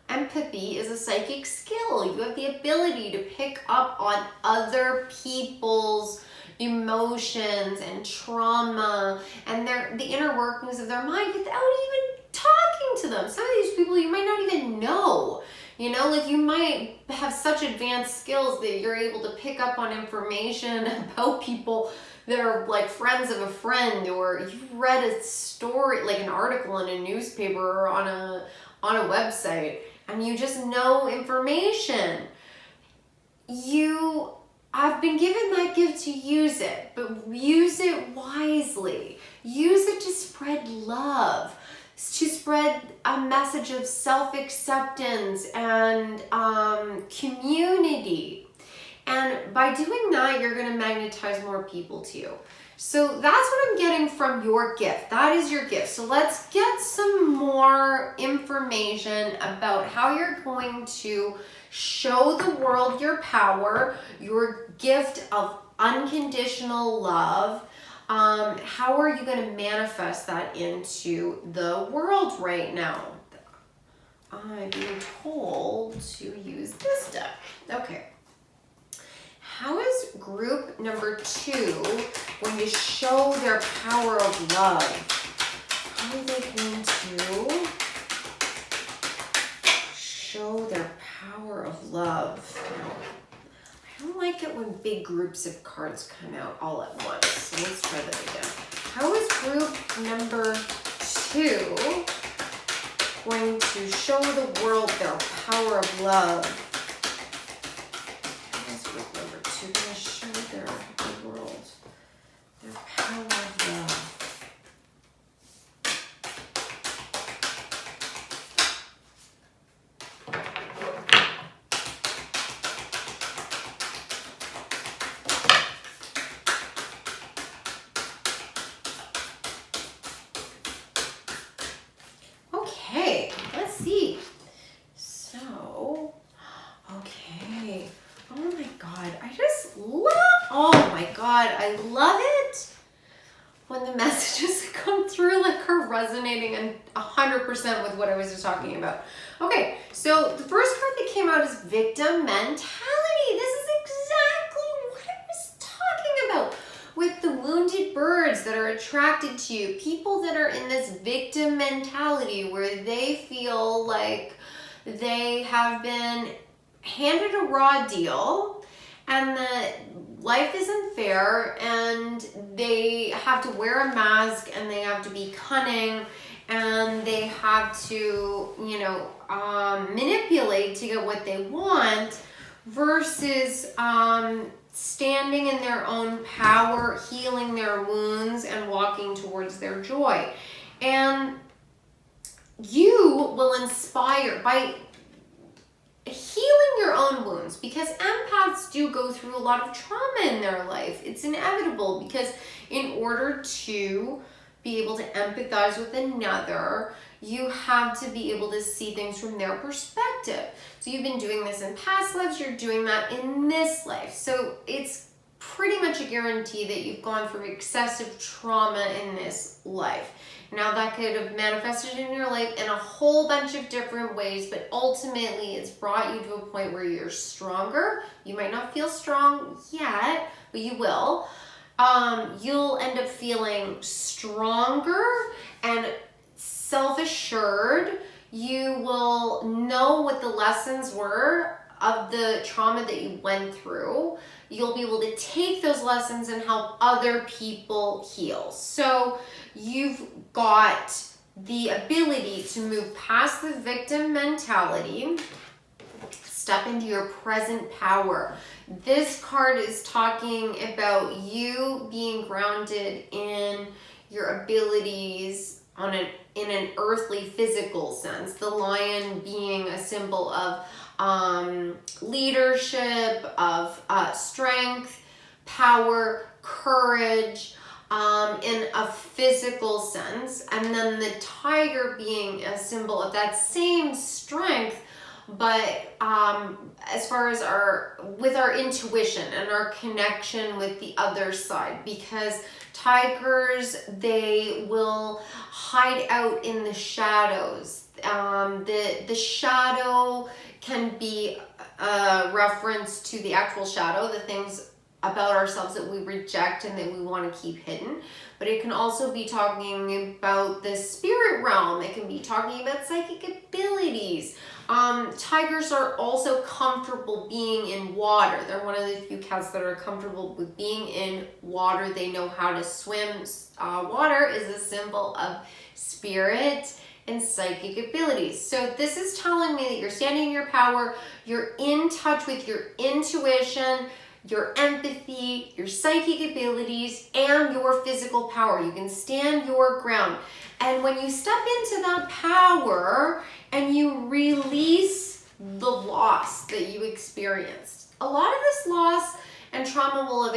Empathy is a psychic skill. You have the ability to pick up on other people's emotions and trauma and the inner workings of their mind without even talking to them. Some of these people you might not even know. You know, like you might have such advanced skills that you're able to pick up on information about people that are like friends of a friend, or you've read a story, like an article in a newspaper or on a website, and you just know information. I've been given that gift to use it, but use it wisely. Use it to spread love, to spread a message of self-acceptance and community. And by doing that, you're going to magnetize more people to you. So that's what I'm getting from your gift. That is your gift. So let's get some more information about how you're going to show the world your power, your gift of unconditional love. How are you going to manifest that into the world right now? I'm being told to use this deck. Okay. How is group number 2 going to show their power of love? How are they going to show their power of love? I don't like it when big groups of cards come out all at once. So let's try that again. How is group number 2 going to show the world their power of love? How is group number 2 going to show the world their power of love? Okay, let's see. So, okay. Oh my God, I love it when the messages come through like are resonating and 100% with what I was just talking about. Okay, so the first card that came out is victim mentality. This is exactly what I was talking about with the wounded birds that are attracted to you. People that are in this victim mentality where they feel like they have been handed a raw deal and that life isn't fair and they have to wear a mask and they have to be cunning and they have to, you know, manipulate to get what they want versus standing in their own power, healing their wounds, and walking towards their joy. And you will inspire by healing your own wounds, because empaths do go through a lot of trauma in their life. It's inevitable, because in order to be able to empathize with another, you have to be able to see things from their perspective. So you've been doing this in past lives, you're doing that in this life. So it's pretty much a guarantee that you've gone through excessive trauma in this life. Now that could have manifested in your life in a whole bunch of different ways, but ultimately it's brought you to a point where you're stronger. You might not feel strong yet, but you will. You'll end up feeling stronger and self-assured. You will know what the lessons were of the trauma that you went through. You'll be able to take those lessons and help other people heal. So you've got the ability to move past the victim mentality, step into your present power. This card is talking about you being grounded in your abilities in an earthly physical sense. The lion being a symbol of leadership, of strength, power, courage, in a physical sense, and then the tiger being a symbol of that same strength, but as far as our intuition and our connection with the other side, because tigers, they will hide out in the shadows. The shadow can be a reference to the actual shadow, the things about ourselves that we reject and that we want to keep hidden. But it can also be talking about the spirit realm. It can be talking about psychic abilities. Tigers are also comfortable being in water. They're one of the few cats that are comfortable with being in water. They know how to swim. Water is a symbol of spirit and psychic abilities. So this is telling me that you're standing in your power, you're in touch with your intuition, your empathy, your psychic abilities, and your physical power. You can stand your ground. And when you step into that power and you release the loss that you experienced, a lot of this loss and trauma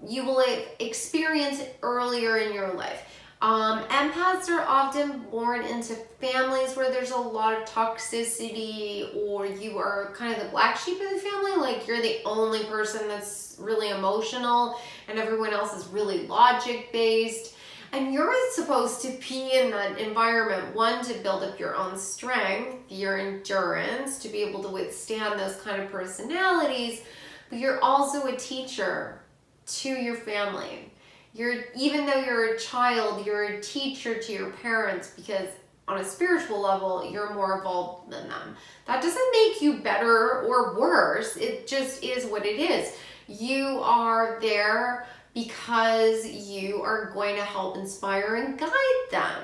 you will have experienced earlier in your life. Empaths are often born into families where there's a lot of toxicity, or you are kind of the black sheep of the family, like you're the only person that's really emotional and everyone else is really logic based. And you're supposed to be in that environment, one, to build up your own strength, your endurance, to be able to withstand those kind of personalities, but you're also a teacher to your family. Even though you're a child, you're a teacher to your parents, because on a spiritual level, you're more evolved than them. That doesn't make you better or worse. It just is what it is. You are there because you are going to help inspire and guide them.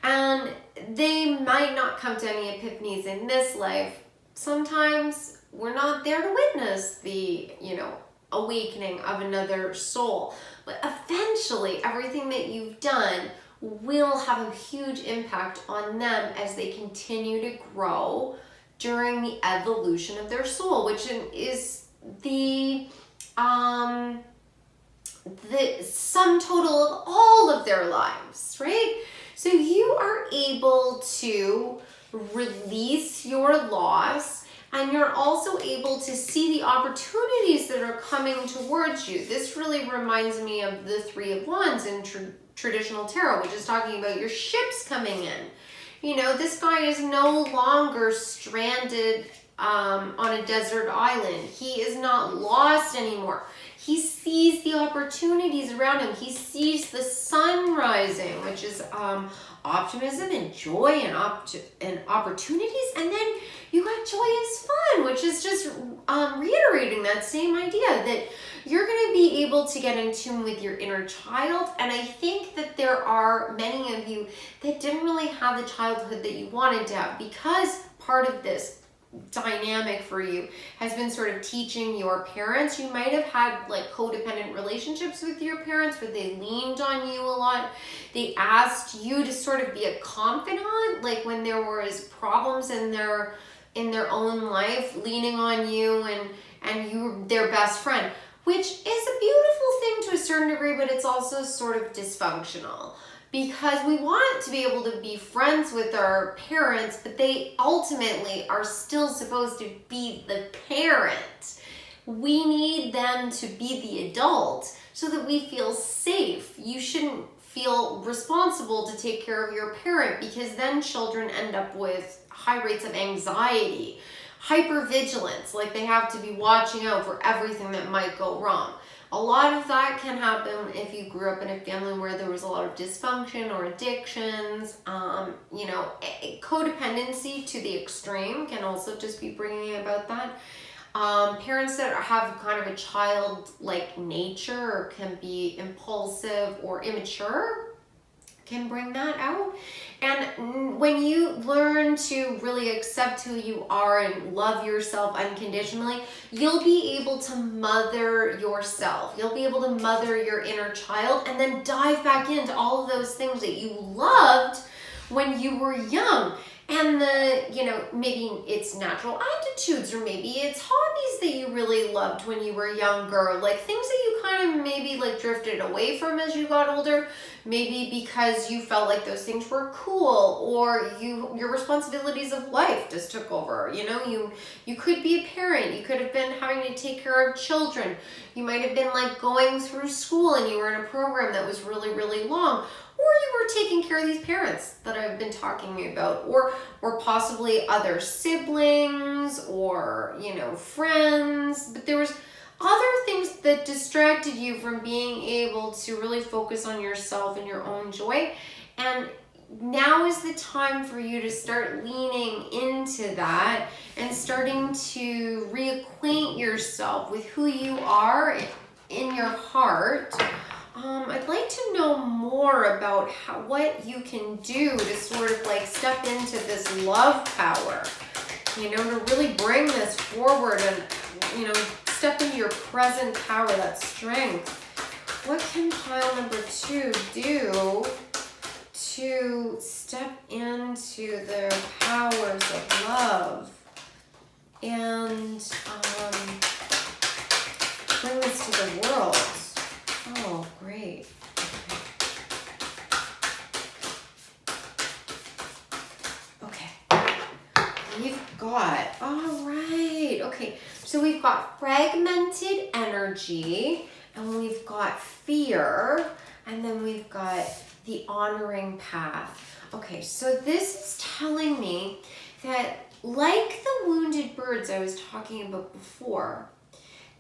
And they might not come to any epiphanies in this life. Sometimes we're not there to witness the, awakening of another soul. But eventually, everything that you've done will have a huge impact on them as they continue to grow during the evolution of their soul, which is the sum total of all of their lives, right? So you are able to release your loss, and you're also able to see the opportunities that are coming towards you. This really reminds me of the Three of Wands in traditional tarot, which is talking about your ships coming in. This guy is no longer stranded on a desert island. He is not lost anymore. He sees the opportunities around him. He sees the sun rising, which is optimism and joy and opportunities. And then you got joyous fun, which is just reiterating that same idea that you're going to be able to get in tune with your inner child. And I think that there are many of you that didn't really have the childhood that you wanted to have, because part of this dynamic for you has been sort of teaching your parents. You might have had like codependent relationships with your parents where they leaned on you a lot. They asked you to sort of be a confidant, like when there was problems in their in their own life, leaning on you and you're their best friend, which is a beautiful thing to a certain degree, but it's also sort of dysfunctional because we want to be able to be friends with our parents, but they ultimately are still supposed to be the parent. We need them to be the adult so that we feel safe. You shouldn't feel responsible to take care of your parent because then children end up with high rates of anxiety, hypervigilance, like they have to be watching out for everything that might go wrong. A lot of that can happen if you grew up in a family where there was a lot of dysfunction or addictions. You know, codependency to the extreme can also just be bringing about that. Parents that have kind of a childlike nature or can be impulsive or immature can bring that out. And when you learn to really accept who you are and love yourself unconditionally, you'll be able to mother yourself. You'll be able to mother your inner child and then dive back into all of those things that you loved when you were young. And maybe it's natural aptitudes or maybe it's hobbies that you really loved when you were younger, like things that you kind of maybe like drifted away from as you got older, maybe because you felt like those things were cool or your responsibilities of life just took over. You know, you could be a parent, you could have been having to take care of children, you might have been like going through school and you were in a program that was really, really long. Or you were taking care of these parents that I've been talking about, or possibly other siblings or, friends. But there was other things that distracted you from being able to really focus on yourself and your own joy. And now is the time for you to start leaning into that and starting to reacquaint yourself with who you are in your heart. I'd like to know more about what you can do to sort of like step into this love power, to really bring this forward and, step into your present power, that strength. What can pile number 2 do to step into their powers of love and bring this to the world? Oh, great. Okay. We've got, all right. Okay, so we've got fragmented energy, and we've got fear, and then we've got the honoring path. Okay, so this is telling me that like the wounded birds I was talking about before,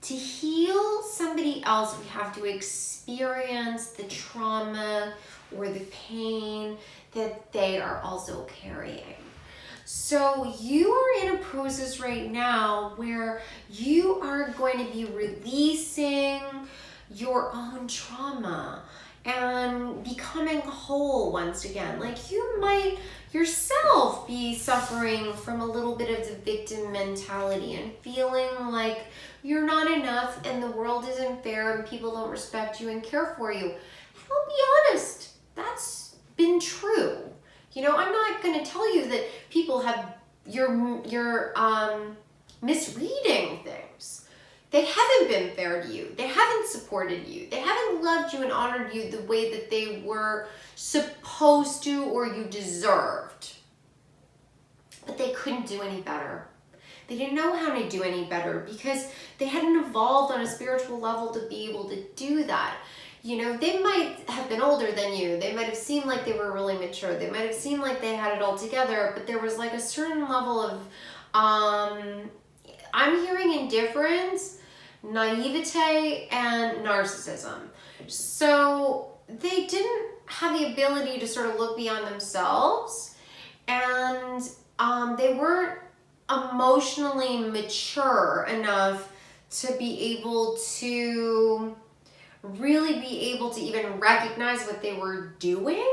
to heal somebody else, we have to experience the trauma or the pain that they are also carrying. So you are in a process right now where you are going to be releasing your own trauma and becoming whole once again. Like you might yourself be suffering from a little bit of the victim mentality and feeling like you're not enough and the world isn't fair and people don't respect you and care for you. I'll be honest, that's been true. I'm not going to tell you that people have you're misreading things. They haven't been fair to you. They haven't supported you. They haven't loved you and honored you the way that they were supposed to or you deserved. But they couldn't do any better. They didn't know how to do any better because they hadn't evolved on a spiritual level to be able to do that. They might have been older than you. They might have seemed like they were really mature. They might have seemed like they had it all together, but there was like a certain level of, I'm hearing indifference, naivete, and narcissism. So they didn't have the ability to sort of look beyond themselves, and they weren't emotionally mature enough to be able to really be able to even recognize what they were doing.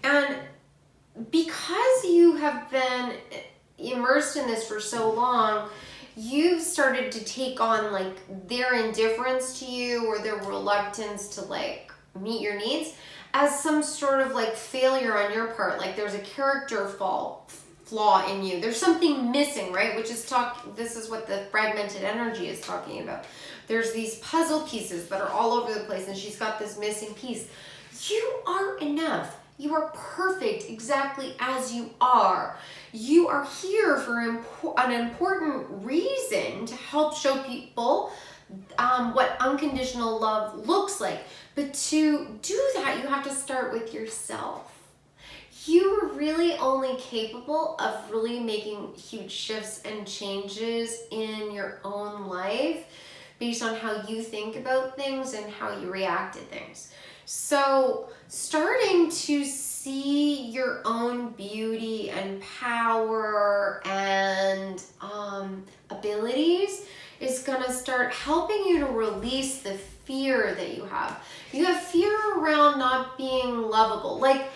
And because you have been immersed in this for so long, you've started to take on like their indifference to you or their reluctance to like meet your needs as some sort of like failure on your part. Like there's a character flaw flaw in you. There's something missing, right? Which is this is what the fragmented energy is talking about. There's these puzzle pieces that are all over the place, and she's got this missing piece. You are enough. You are perfect exactly as you are. You are here for an important reason to help show people what unconditional love looks like. But to do that, you have to start with yourself. You are really only capable of really making huge shifts and changes in your own life based on how you think about things and how you react to things. So starting to see your own beauty and power and abilities is going to start helping you to release the fear that you have. You have fear around not being lovable. Like,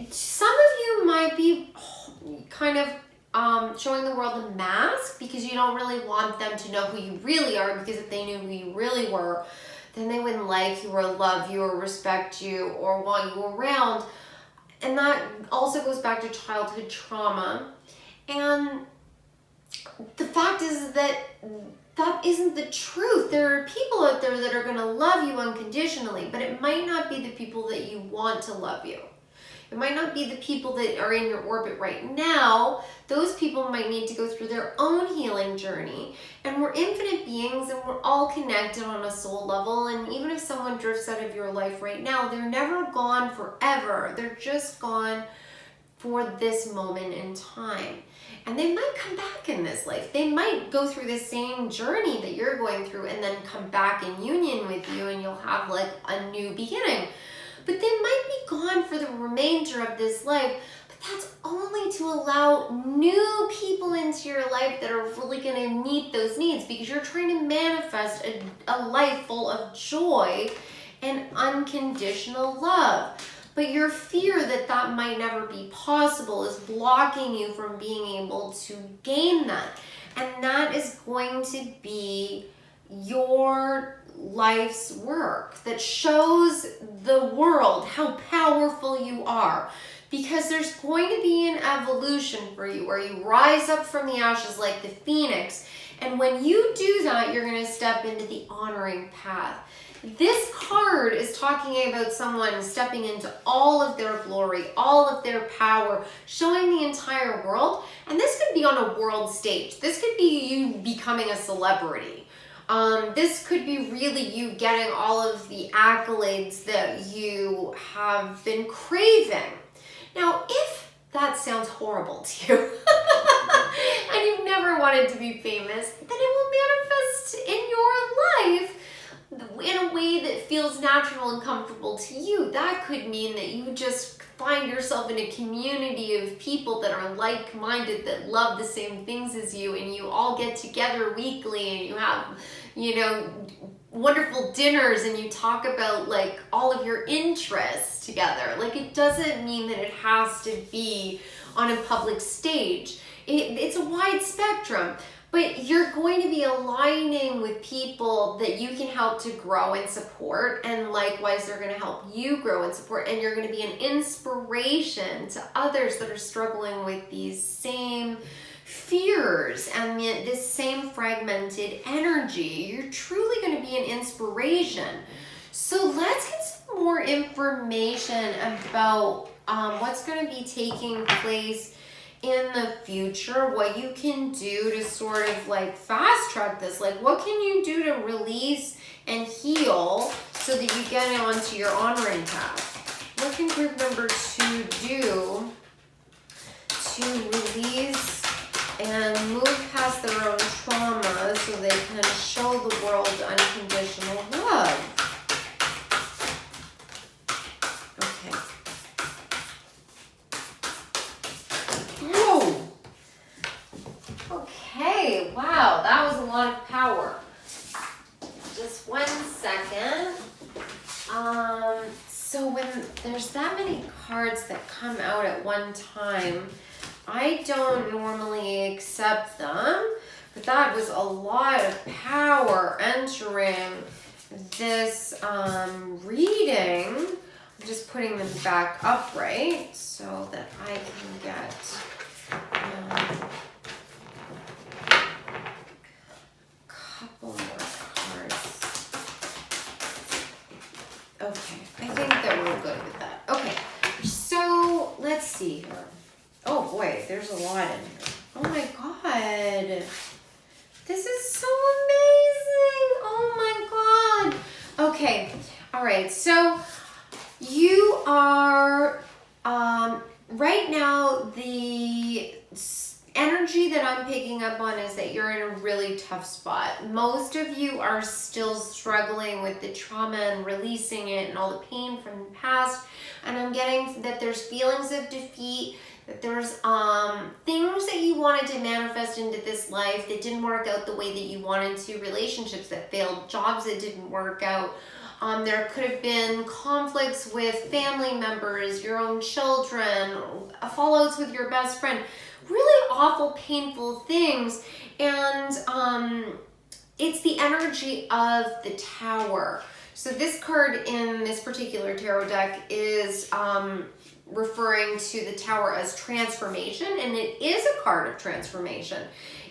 some of you might be kind of showing the world a mask because you don't really want them to know who you really are, because if they knew who you really were, then they wouldn't like you or love you or respect you or want you around. And that also goes back to childhood trauma. And the fact is that that isn't the truth. There are people out there that are going to love you unconditionally, but it might not be the people that you want to love you. It might not be the people that are in your orbit right now. Those people might need to go through their own healing journey. And we're infinite beings, and we're all connected on a soul level. And even if someone drifts out of your life right now, they're never gone forever. They're just gone for this moment in time. And they might come back in this life. They might go through the same journey that you're going through and then come back in union with you, and you'll have like a new beginning. But they might be gone for the remainder of this life, but that's only to allow new people into your life that are really going to meet those needs, because you're trying to manifest a life full of joy and unconditional love. But your fear that that might never be possible is blocking you from being able to gain that. And that is going to be your life's work that shows the world how powerful you are, because there's going to be an evolution for you where you rise up from the ashes like the phoenix, and when you do that, you're going to step into the honoring path. This card is talking about someone stepping into all of their glory, all of their power, showing the entire world. And this could be on a world stage. This could be you becoming a celebrity. This could be really you getting all of the accolades that you have been craving. Now, if that sounds horrible to you, and you've never wanted to be famous, then it will manifest in your life in a way that feels natural and comfortable to you. That could mean that you just find yourself in a community of people that are like-minded, that love the same things as you, and you all get together weekly and you have, you know, wonderful dinners and you talk about like all of your interests together. Like, it doesn't mean that it has to be on a public stage. It's a wide spectrum. But you're going to be aligning with people that you can help to grow and support, and likewise they're going to help you grow and support, and you're going to be an inspiration to others that are struggling with these same fears and this same fragmented energy. You're truly going to be an inspiration. So let's get some more information about what's going to be taking place in the future, what you can do to sort of like fast track this. Like, what can you do to release and heal so that you get onto your honoring path? What can group number 2 do to release and move past their own trauma so they can show the world unconditional love? Okay, wow, that was a lot of power. Just 1 second. So when there's that many cards that come out at one time, I don't normally accept them, but that was a lot of power entering this reading. I'm just putting them back upright so that I can get Oh boy, there's a lot in here. Oh my God. This is so amazing. Oh my God. Okay. All right. So you are, right now, the energy that I'm picking up on is that you're in a really tough spot. Most of you are still struggling with the trauma and releasing it and all the pain from the past. And I'm getting that there's feelings of defeat, that there's things that you wanted to manifest into this life that didn't work out the way that you wanted to, relationships that failed, jobs that didn't work out. There could have been conflicts with family members, your own children, fallouts with your best friend, really awful, painful things. And it's the energy of the Tower. So this card in this particular tarot deck is referring to the Tower as transformation, and it is a card of transformation.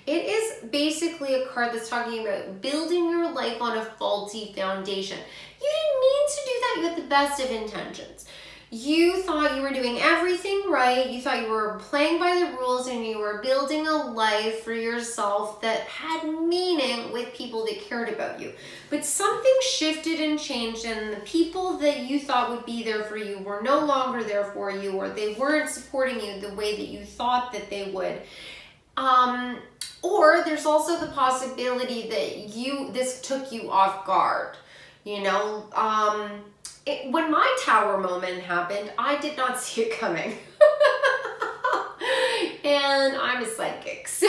It is basically a card that's talking about building your life on a faulty foundation. You didn't mean to do that. You had the best of intentions. You thought you were doing everything right. You thought you were playing by the rules and you were building a life for yourself that had meaning with people that cared about you. But something shifted and changed, and the people that you thought would be there for you were no longer there for you, or they weren't supporting you the way that you thought that they would. Or there's also the possibility that this took you off guard. You know, when my Tower moment happened, I did not see it coming. And I'm a psychic, so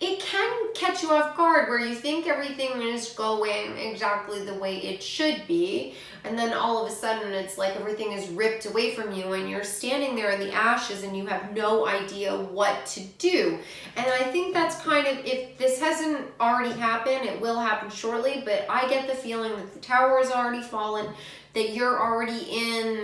it can catch you off guard where you think everything is going exactly the way it should be, and then all of a sudden it's like everything is ripped away from you and you're standing there in the ashes and you have no idea what to do. And I think that's kind of, if this hasn't already happened, it will happen shortly, but I get the feeling that the Tower has already fallen, that you're already in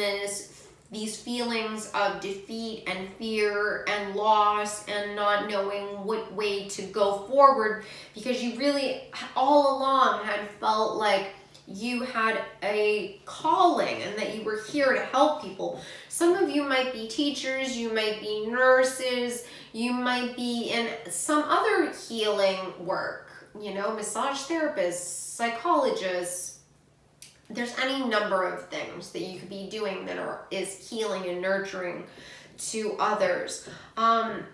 these feelings of defeat and fear and loss and not knowing what way to go forward, because you really all along had felt like you had a calling and that you were here to help people. Some of you might be teachers, you might be nurses, you might be in some other healing work, you know, massage therapists, psychologists. There's any number of things that you could be doing that is healing and nurturing to others. And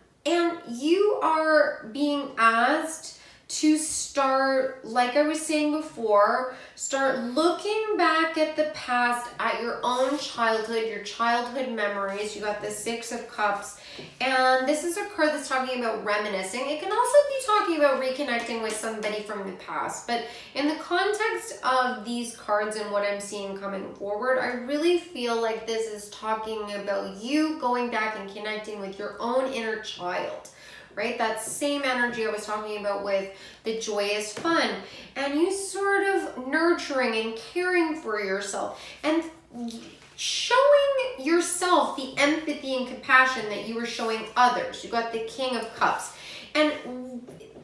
you are being asked to start, like I was saying before, start looking back at the past, at your own childhood, your childhood memories. You got the Six of Cups, and this is a card that's talking about reminiscing. It can also be talking about reconnecting with somebody from the past, but in the context of these cards and what I'm seeing coming forward, I really feel like this is talking about you going back and connecting with your own inner child. Right? That same energy I was talking about with the joyous fun, and you sort of nurturing and caring for yourself and showing yourself the empathy and compassion that you were showing others. You got the King of Cups, and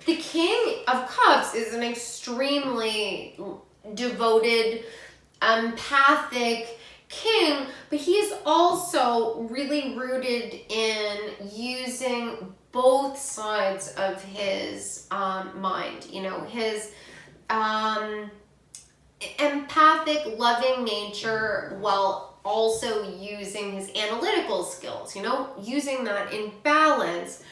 the King of Cups is an extremely devoted, empathic king, but he is also really rooted in using both sides of his mind, you know, his empathic, loving nature, while also using his analytical skills, you know, using that in balance,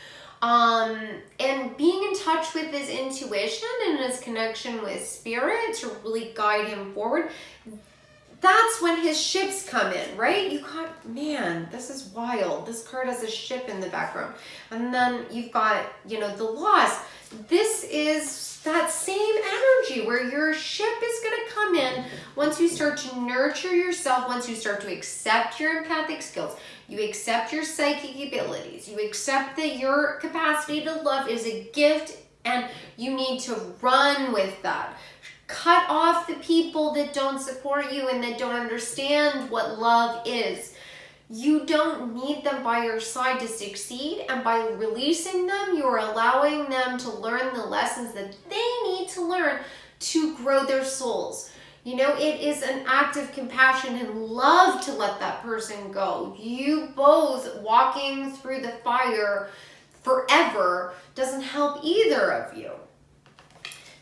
and being in touch with his intuition and his connection with spirit to really guide him forward. That's when his ships come in, right? You got, man, this is wild. This card has a ship in the background. And then you've got, you know, the loss. This is that same energy where your ship is going to come in once you start to nurture yourself, once you start to accept your empathic skills, you accept your psychic abilities, you accept that your capacity to love is a gift and you need to run with that. Cut off the people that don't support you and that don't understand what love is. You don't need them by your side to succeed, and by releasing them, you're allowing them to learn the lessons that they need to learn to grow their souls. You know, it is an act of compassion and love to let that person go. You both walking through the fire forever doesn't help either of you.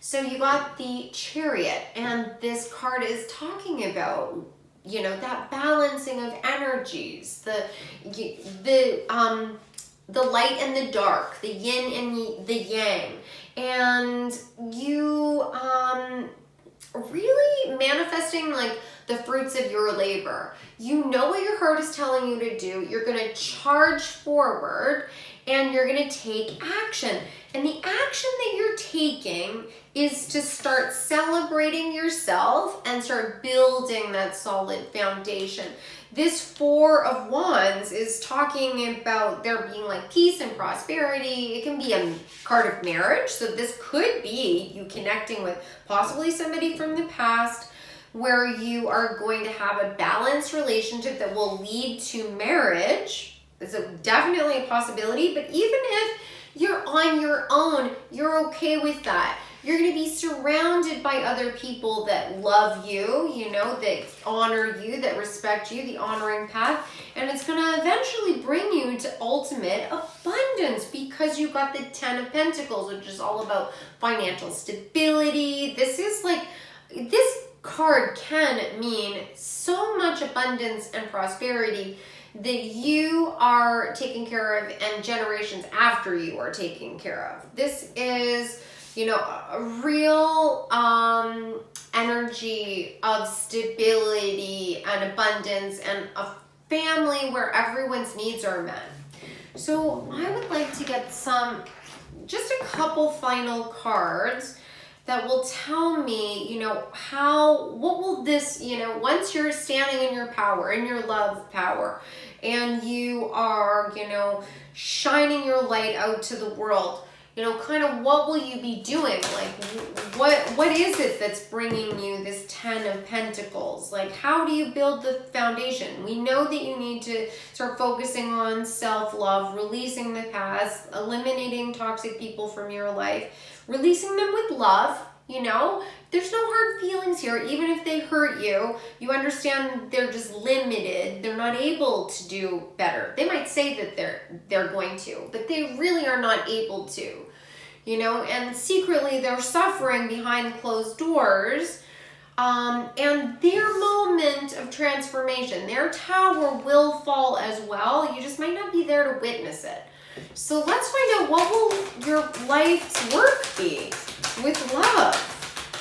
So you got the Chariot, and this card is talking about, you know, that balancing of energies, the light and the dark, the yin and the yang, and you really manifesting like the fruits of your labor. You know what your heart is telling you to do. You're going to charge forward and you're going to take action. And the action that you're taking is to start celebrating yourself and start building that solid foundation. This Four of Wands is talking about there being like peace and prosperity. It can be a card of marriage. So this could be you connecting with possibly somebody from the past where you are going to have a balanced relationship that will lead to marriage. It's definitely a possibility, but even if you're on your own, you're okay with that. You're going to be surrounded by other people that love you, you know, that honor you, that respect you, the honoring path. And it's going to eventually bring you to ultimate abundance because you got the Ten of Pentacles, which is all about financial stability. This is like, this card can mean so much abundance and prosperity that you are taken care of and generations after you are taken care of. This is, you know, a real energy of stability and abundance and a family where everyone's needs are met. So I would like to get just a couple final cards that will tell me, you know, what will this, you know, once you're standing in your power, in your love power, and you are, you know, shining your light out to the world, you know, kind of what will you be doing? Like, what is it that's bringing you this Ten of Pentacles? Like, how do you build the foundation? We know that you need to start focusing on self-love, releasing the past, eliminating toxic people from your life, releasing them with love. You know, there's no hard feelings here. Even if they hurt you, you understand they're just limited. They're not able to do better. They might say that they're going to, but they really are not able to. You know, and secretly they're suffering behind closed doors. And their moment of transformation, their tower will fall as well. You just might not be there to witness it. So let's find out, what will your life's work be with love?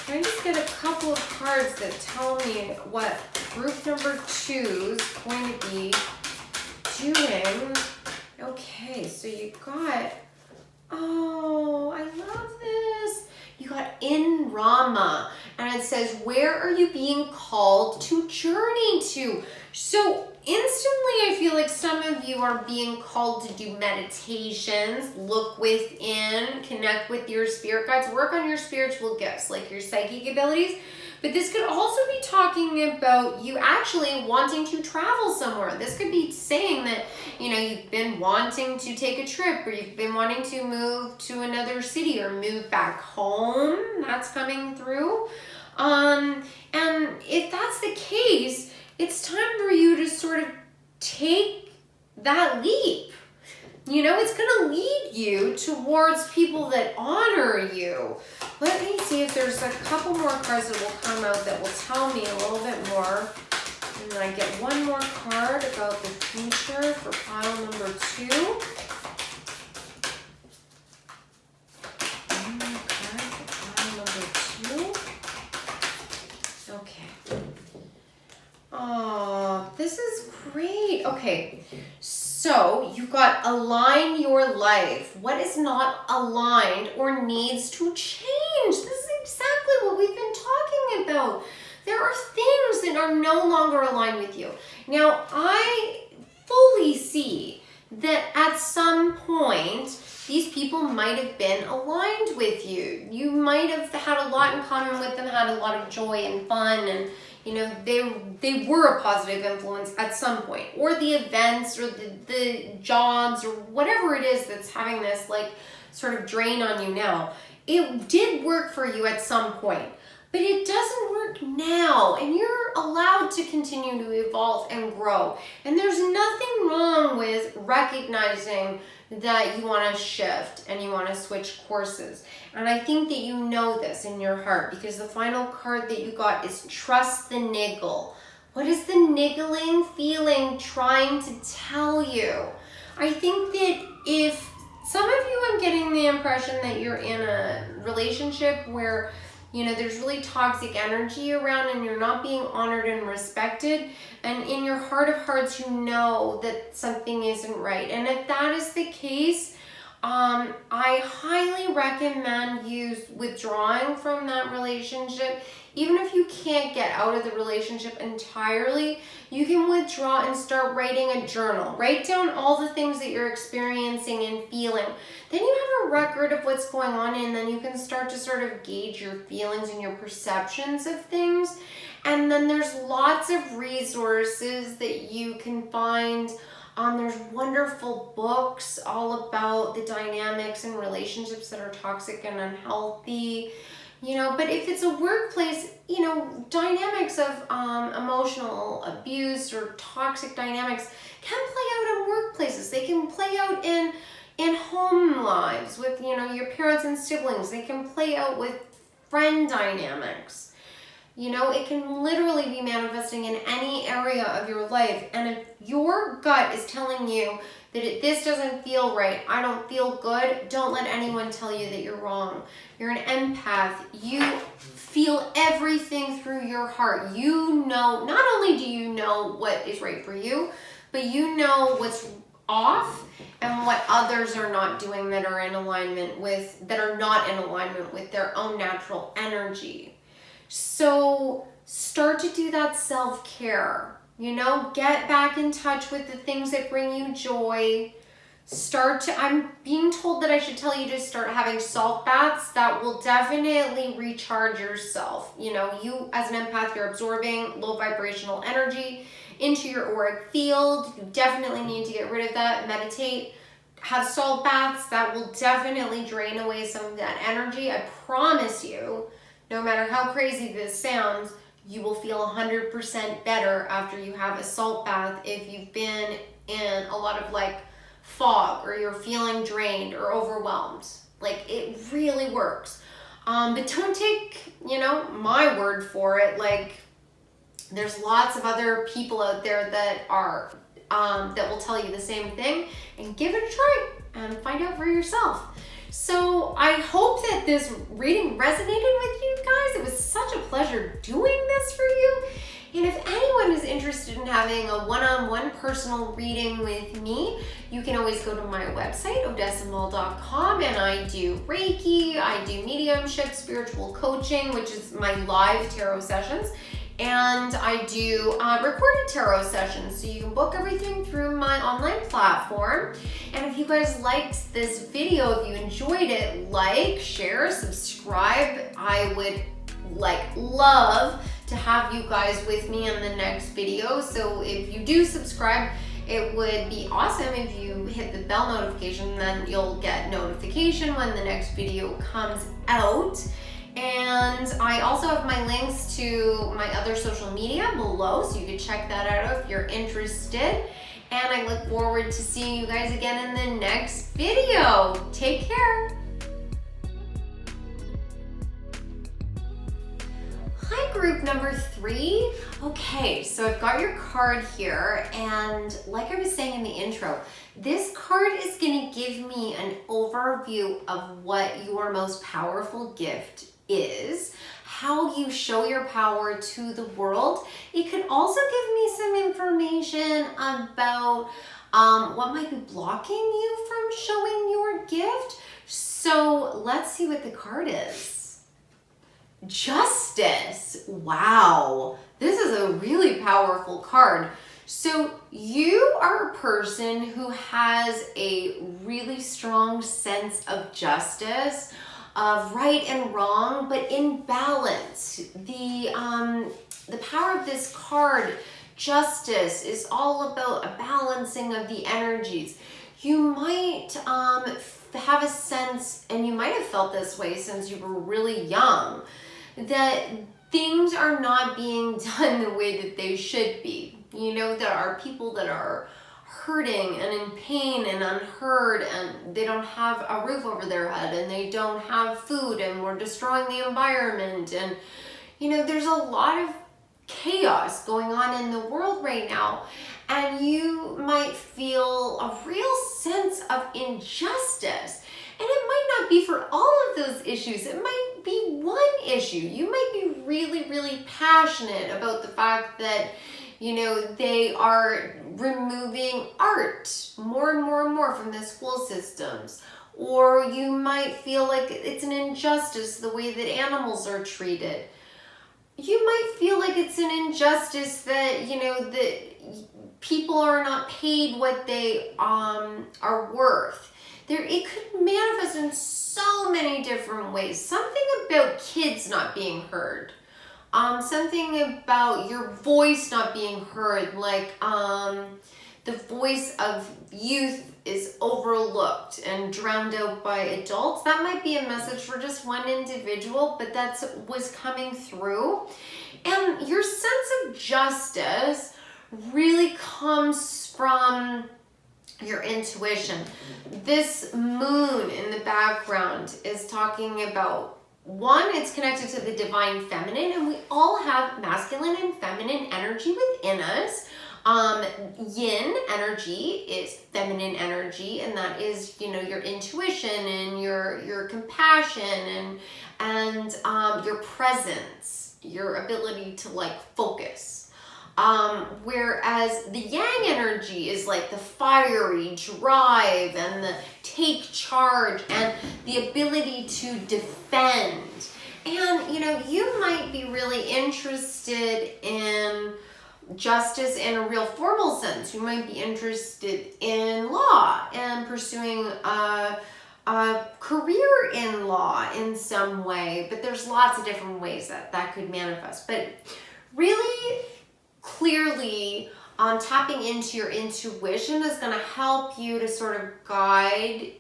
Can I just get a couple of cards that tell me what group number 2 is going to be doing? Okay, so you got, oh, I love this. You got in Rama, and it says, where are you being called to journey to? So instantly, I feel like some of you are being called to do meditations, look within, connect with your spirit guides, work on your spiritual gifts, like your psychic abilities. But this could also be talking about you actually wanting to travel somewhere. This could be saying that, you know, you've been wanting to take a trip, or you've been wanting to move to another city or move back home. That's coming through. And if that's the case, it's time for you to sort of take that leap. You know, it's going to lead you towards people that honor you. Let me see if there's a couple more cards that will come out that will tell me a little bit more. And then I get one more card about the future for pile number 2. One more card for pile number 2. Okay. Oh, this is great. Okay, so you've got align your life. What is not aligned or needs to change? This is exactly what we've been talking about. There are things that are no longer aligned with you. Now, I fully see that at some point, these people might have been aligned with you. You might have had a lot in common with them, had a lot of joy and fun, and you know, they were a positive influence at some point, or the events or the jobs or whatever it is that's having this like sort of drain on you now. It did work for you at some point, but it doesn't work now, and you're allowed to continue to evolve and grow. And there's nothing wrong with recognizing that you want to shift and you want to switch courses. And I think that you know this in your heart, because the final card that you got is trust the niggle. What is the niggling feeling trying to tell you? I think that if some of you, I'm getting the impression that you're in a relationship where, you know, there's really toxic energy around and you're not being honored and respected. And in your heart of hearts, you know that something isn't right. And if that is the case, I highly recommend you withdrawing from that relationship. Even if you can't get out of the relationship entirely, you can withdraw and start writing a journal. Write down all the things that you're experiencing and feeling. Then you have a record of what's going on, and then you can start to sort of gauge your feelings and your perceptions of things. And then there's lots of resources that you can find. There's wonderful books all about the dynamics and relationships that are toxic and unhealthy. You know, but if it's a workplace, you know, dynamics of emotional abuse or toxic dynamics can play out in workplaces. They can play out in home lives with, you know, your parents and siblings. They can play out with friend dynamics. You know, it can literally be manifesting in any area of your life. And if your gut is telling you that this doesn't feel right, I don't feel good, don't let anyone tell you that you're wrong. You're an empath. You feel everything through your heart. You know, not only do you know what is right for you, but you know what's off and what others are not doing that are in alignment with, that are not in alignment with their own natural energy. So start to do that self-care, you know, get back in touch with the things that bring you joy. I'm being told that I should tell you to start having salt baths. That will definitely recharge yourself. You know, you as an empath, you're absorbing low vibrational energy into your auric field. You definitely need to get rid of that. Meditate, have salt baths. That will definitely drain away some of that energy. I promise you. No matter how crazy this sounds, you will feel 100% better after you have a salt bath if you've been in a lot of like fog or you're feeling drained or overwhelmed. Like, it really works. But don't take, you know, my word for it. Like, there's lots of other people out there that are that will tell you the same thing, and give it a try and find out for yourself. So I hope that this reading resonated with you guys. It was such a pleasure doing this for you. And if anyone is interested in having a one-on-one personal reading with me, you can always go to my website, odessaandI, and I do Reiki, I do mediumship, spiritual coaching, which is my live tarot sessions, and I do recorded tarot sessions. So you can book everything through my online platform. And if you guys liked this video, if you enjoyed it, like, share, subscribe. I would love to have you guys with me in the next video. So if you do subscribe, it would be awesome if you hit the bell notification, then you'll get notification when the next video comes out. And I also have my links to my other social media below, so you can check that out if you're interested. And I look forward to seeing you guys again in the next video. Take care. Hi, group number 3. Okay, so I've got your card here, and like I was saying in the intro, this card is going to give me an overview of what your most powerful gift is, how you show your power to the world. It could also give me some information about what might be blocking you from showing your gift. So let's see what the card is. Justice. Wow, this is a really powerful card. So you are a person who has a really strong sense of justice, of right and wrong, but in balance. The power of this card, justice, is all about a balancing of the energies. You might have a sense, and you might have felt this way since you were really young, that things are not being done the way that they should be. You know, there are people that are hurting and in pain and unheard, and they don't have a roof over their head, and they don't have food, and we're destroying the environment. And you know, there's a lot of chaos going on in the world right now, and you might feel a real sense of injustice. And it might not be for all of those issues. It might be one issue. You might be really, really passionate about the fact that, you know, they are removing art more and more and more from the school systems. Or you might feel like it's an injustice the way that animals are treated. You might feel like it's an injustice that, you know, that people are not paid what they are worth. It could manifest in so many different ways. Something about kids not being heard. Something about your voice not being heard, like the voice of youth is overlooked and drowned out by adults. That might be a message for just one individual, but that's was coming through. And your sense of justice really comes from your intuition. This moon in the background is talking about, one, it's connected to the divine feminine, and we all have masculine and feminine energy within us. Yin energy is feminine energy, and that is, you know, your intuition and your compassion and your presence, your ability to like focus. Whereas the yang energy is like the fiery drive and the take charge and the ability to defend. And, you know, you might be really interested in justice in a real formal sense. You might be interested in law and pursuing a career in law in some way, but there's lots of different ways that could manifest. But really, clearly, tapping into your intuition is going to help you to sort of guide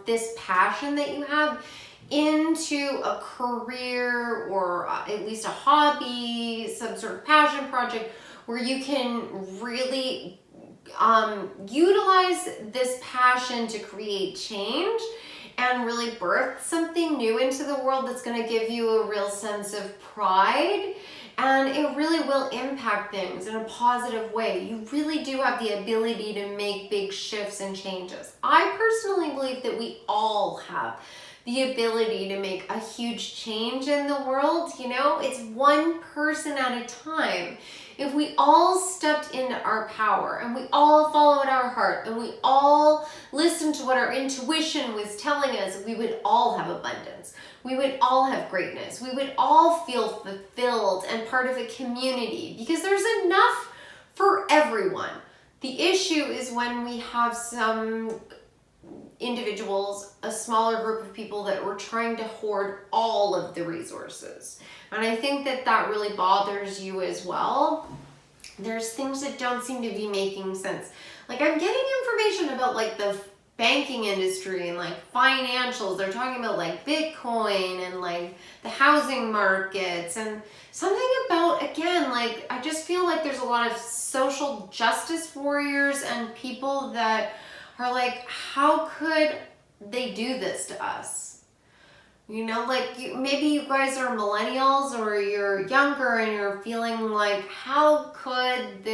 this passion that you have into a career or at least a hobby, some sort of passion project where you can really utilize this passion to create change and really birth something new into the world that's going to give you a real sense of pride. And it really will impact things in a positive way. You really do have the ability to make big shifts and changes. I personally believe that we all have the ability to make a huge change in the world. You know, it's one person at a time. If we all stepped into our power and we all followed our heart and we all listened to what our intuition was telling us, we would all have abundance. We would all have greatness. We would all feel fulfilled and part of a community because there's enough for everyone. The issue is when we have some individuals, a smaller group of people that were trying to hoard all of the resources. And I think that really bothers you as well. There's things that don't seem to be making sense. Like, I'm getting information about like the banking industry and like financials. They're talking about like Bitcoin and like the housing markets and something about, again, like I just feel like there's a lot of social justice warriors and people that are like, how could they do this to us? You know, like maybe you guys are millennials or you're younger and you're feeling like, how could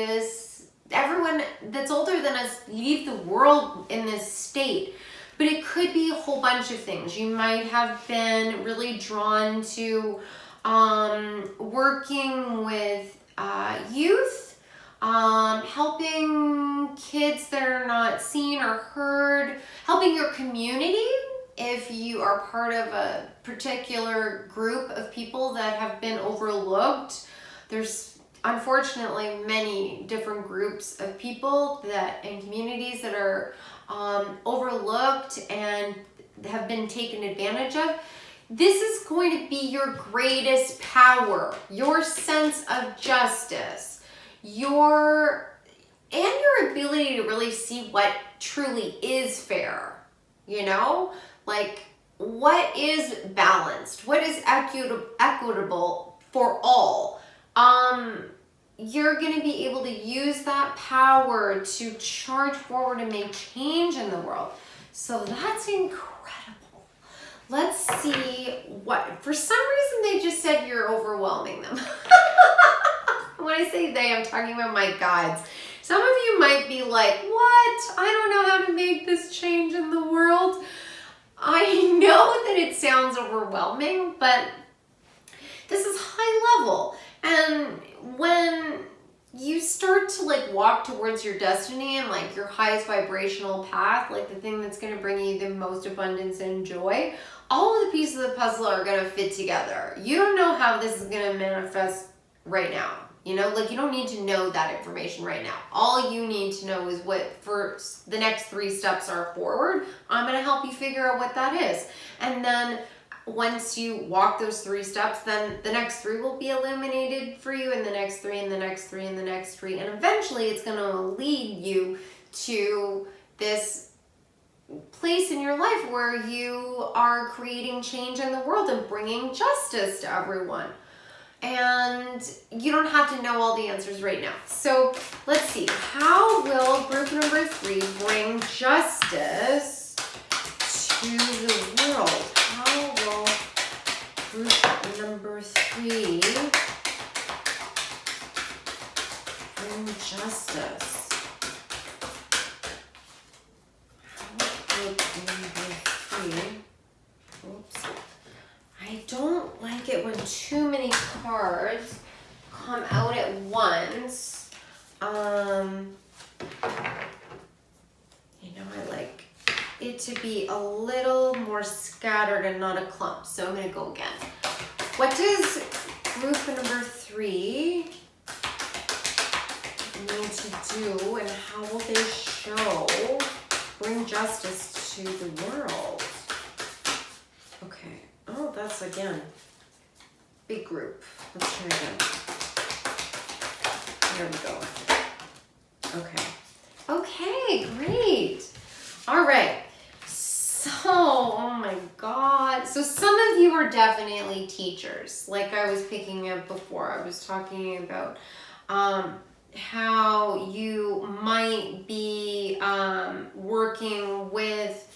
everyone that's older than us leave the world in this state? But it could be a whole bunch of things. You might have been really drawn to working with youth, helping kids that are not seen or heard, helping your community if you are part of a particular group of people that have been overlooked. There's unfortunately many different groups of people and communities that are overlooked and have been taken advantage of. This is going to be your greatest power, your sense of justice, your ability to really see what truly is fair, you know? Like, what is balanced, what is equitable for all. You're going to be able to use that power to charge forward and make change in the world. So that's incredible. Let's see what, for some reason they just said you're overwhelming them. When I say they, I'm talking about my guides. Some of you might be like, what? I don't know how to make this change in the world. I know that it sounds overwhelming, but this is high level. And when you start to like walk towards your destiny and like your highest vibrational path, like the thing that's going to bring you the most abundance and joy, all of the pieces of the puzzle are going to fit together. You don't know how this is going to manifest right now. You know, like you don't need to know that information right now. All you need to know is what first the next 3 steps are forward. I'm going to help you figure out what that is. And then once you walk those 3 steps, then the next 3 will be illuminated for you, and the next 3, and the next 3, and the next 3. And eventually it's going to lead you to this place in your life where you are creating change in the world and bringing justice to everyone. And you don't have to know all the answers right now. So let's see. How will group number 3 bring justice to the world? How will group number 3 bring justice? How will group number 3... Oops. I don't like it when too many cards come out at once. You know, I like it to be a little more scattered and not a clump. So I'm going to go again. What does group number 3 need to do, and how will they bring justice to the world? Okay. Oh, that's again, big group. Let's try again. There we go. Okay. Okay, great. All right. So, oh my God. So some of you are definitely teachers. Like I was picking up before, I was talking about how you might be working with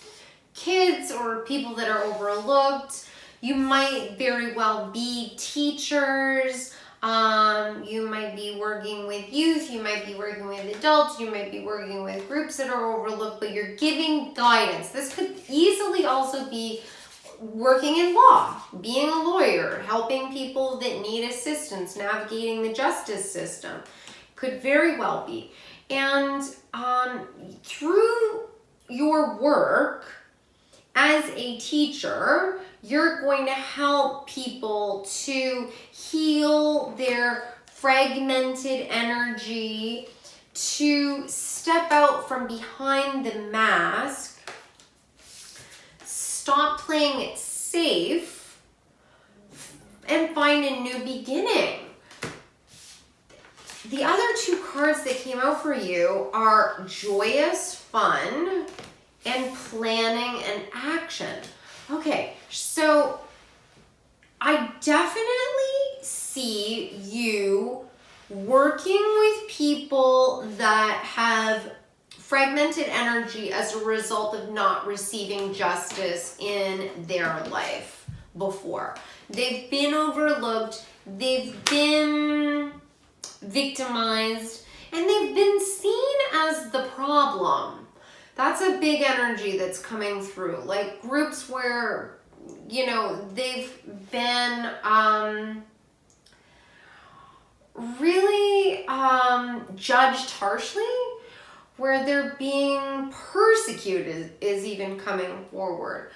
kids or people that are overlooked. You might very well be teachers. You might be working with youth. You might be working with adults. You might be working with groups that are overlooked, but you're giving guidance. This could easily also be working in law, being a lawyer, helping people that need assistance, navigating the justice system. Could very well be. And through your work as a teacher, you're going to help people to heal their fragmented energy, to step out from behind the mask, stop playing it safe, and find a new beginning. The other 2 cards that came out for you are joyous fun and planning and action. Okay, so I definitely see you working with people that have fragmented energy as a result of not receiving justice in their life before. They've been overlooked, they've been victimized, and they've been seen as the problem. That's a big energy that's coming through. Like groups where, you know, they've been really judged harshly, where they're being persecuted is even coming forward.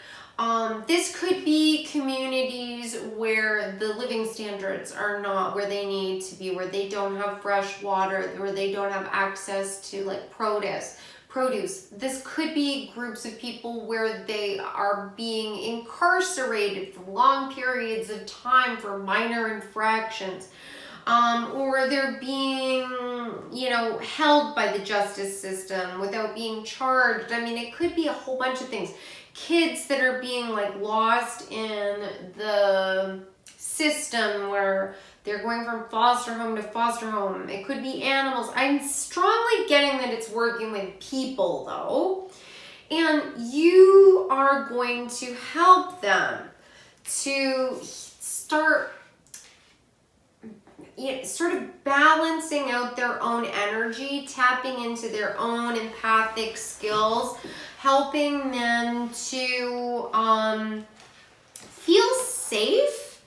This could be communities where the living standards are not where they need to be, where they don't have fresh water, where they don't have access to like produce. This could be groups of people where they are being incarcerated for long periods of time for minor infractions. or they're being, you know, held by the justice system without being charged. I mean, it could be a whole bunch of things. Kids that are being like lost in the system where they're going from foster home to foster home. It could be animals. I'm strongly getting that it's working with people though. And you are going to help them to start sort of balancing out their own energy, tapping into their own empathic skills, helping them to feel safe,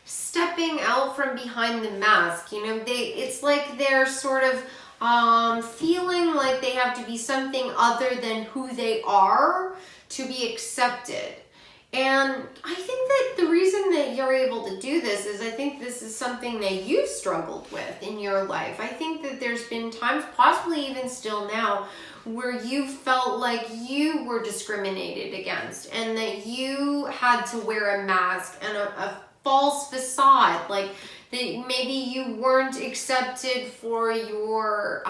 stepping out from behind the mask. You know, it's like they're sort of feeling like they have to be something other than who they are to be accepted. And I think that the reason that you're able to do this is I think this is something that you've struggled with in your life. I think that there's been times, possibly even still now, where you felt like you were discriminated against and that you had to wear a mask and a false facade, like that maybe you weren't accepted for your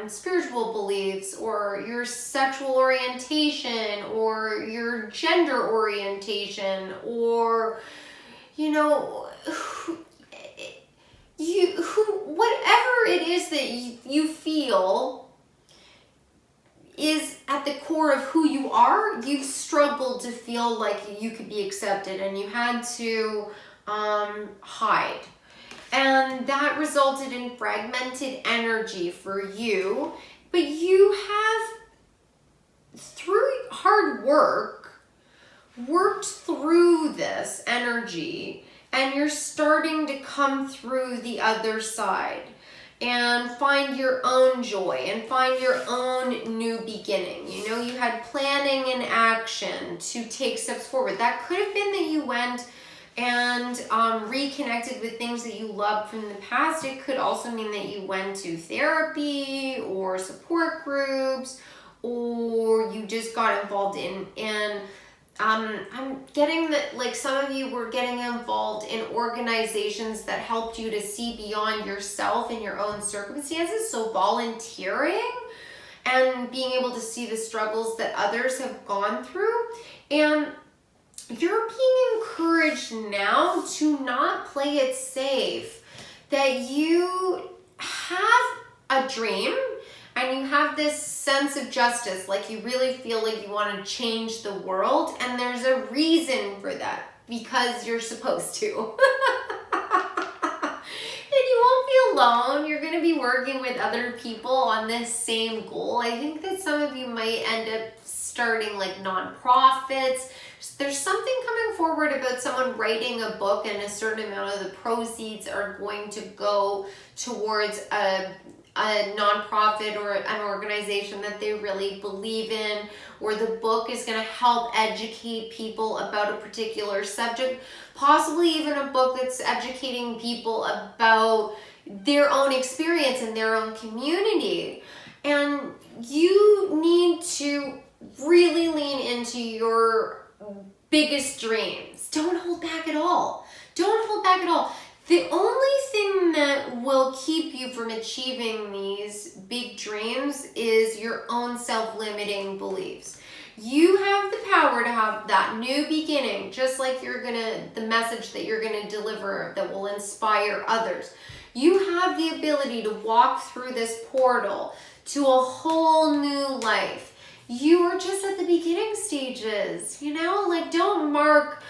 spiritual beliefs or your sexual orientation or your gender orientation, or you know, whatever it is that you feel is at the core of who you are. You've struggled to feel like you could be accepted, and you had to hide. And that resulted in fragmented energy for you. But you have, through hard work, worked through this energy, and you're starting to come through the other side and find your own joy and find your own new beginning. You know, you had planning and action to take steps forward. That could have been that you went and reconnected with things that you loved from the past. It could also mean that you went to therapy or support groups, or you just got involved in, and I'm getting that like some of you were getting involved in organizations that helped you to see beyond yourself and your own circumstances. So volunteering and being able to see the struggles that others have gone through. And you're being encouraged now to not play it safe, that you have a dream and you have this sense of justice, like you really feel like you want to change the world, and there's a reason for that, because you're supposed to. And you won't be alone. You're going to be working with other people on this same goal. I think that some of you might end up starting like nonprofits. There's something coming forward about someone writing a book, and a certain amount of the proceeds are going to go towards a nonprofit or an organization that they really believe in, or the book is going to help educate people about a particular subject, possibly even a book that's educating people about their own experience in their own community. And you need to really lean into your biggest dreams. Don't hold back at all. Don't hold back at all. The only thing that will keep you from achieving these big dreams is your own self-limiting beliefs. You have the power to have that new beginning, just like the message that you're gonna deliver that will inspire others. You have the ability to walk through this portal to a whole new life. You are just at the beginning stages, you know? Like, don't mark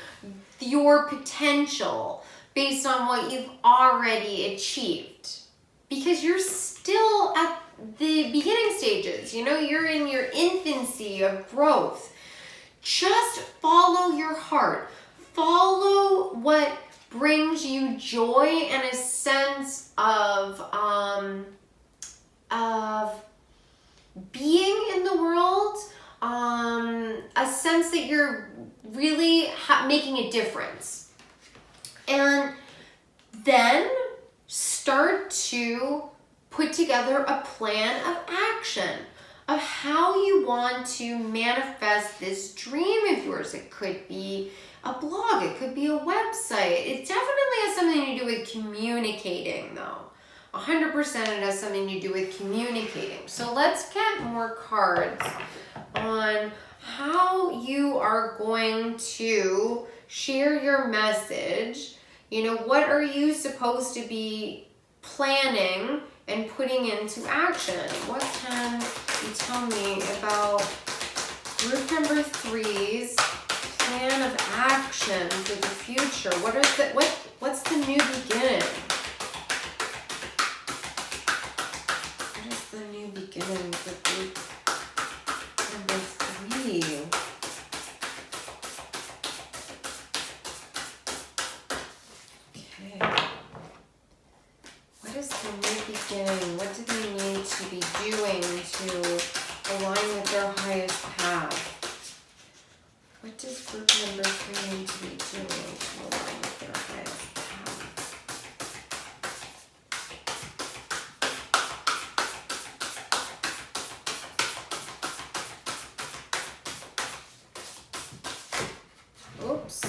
your potential based on what you've already achieved, because you're still at the beginning stages. You know, you're in your infancy of growth. Just follow your heart. Follow what brings you joy and a sense of being in the world, a sense that you're really making a difference. And then start to put together a plan of action, of how you want to manifest this dream of yours. It could be a blog, it could be a website. It definitely has something to do with communicating though. 100% it has something to do with communicating. So let's get more cards on how you are going to share your message. You know, what are you supposed to be planning and putting into action? What can you tell me about group number 3's plan of action for the future? What's the new beginning? What is the new beginning for group number 3? Okay. What is the new beginning? What do they need to be doing to align with their highest path? What does group number 3 need to be doing to align with their highest path? Oops.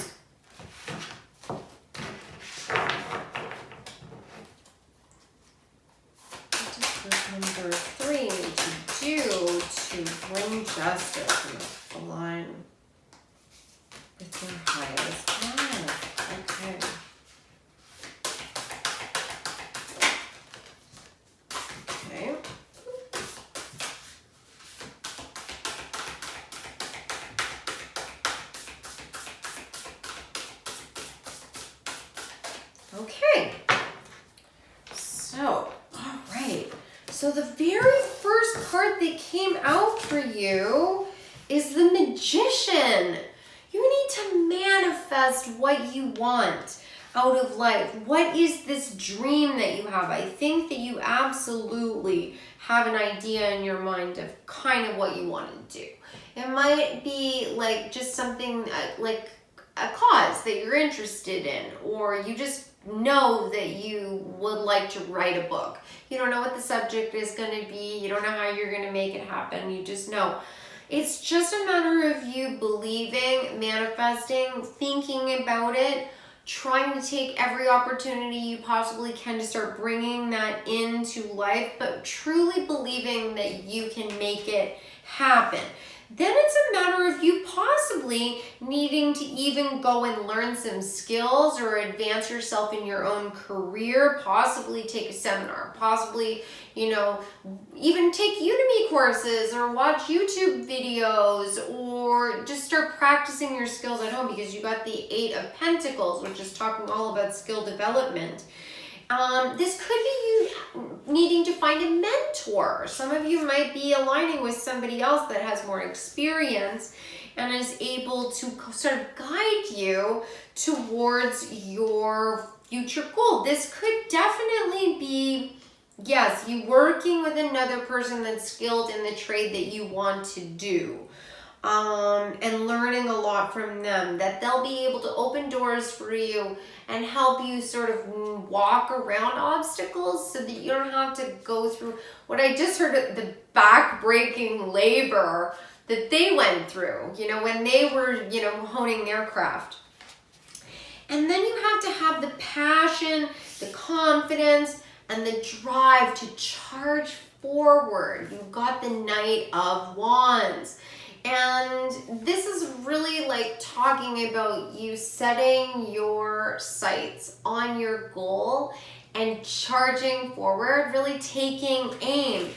What does group number 3 need to do to bring justice and align with their highest path? Okay. Okay. Okay. So, all right. So the very first card that came out for you is the Magician. You need to manifest what you want out of life. What is this dream that you have? I think that you absolutely have an idea in your mind of kind of what you want to do. It might be like just something like a cause that you're interested in, or you just know that you would like to write a book. You don't know what the subject is going to be. You don't know how you're going to make it happen. You just know. It's just a matter of you believing, manifesting, thinking about it, trying to take every opportunity you possibly can to start bringing that into life, but truly believing that you can make it happen. Then it's a matter of you possibly needing to even go and learn some skills or advance yourself in your own career, possibly take a seminar, possibly, you know, even take Udemy courses or watch YouTube videos, or just start practicing your skills at home, because you got the 8 of Pentacles, which is talking all about skill development. This could be you needing to find a mentor. Some of you might be aligning with somebody else that has more experience and is able to sort of guide you towards your future goal. This could definitely be, yes, you working with another person that's skilled in the trade that you want to do. And learning a lot from them, that they'll be able to open doors for you and help you sort of walk around obstacles so that you don't have to go through what I just heard, the back-breaking labor that they went through, you know, when they were, you know, honing their craft. And then you have to have the passion, the confidence, and the drive to charge forward. You've got the Knight of Wands. And this is really like talking about you setting your sights on your goal and charging forward, really taking aim.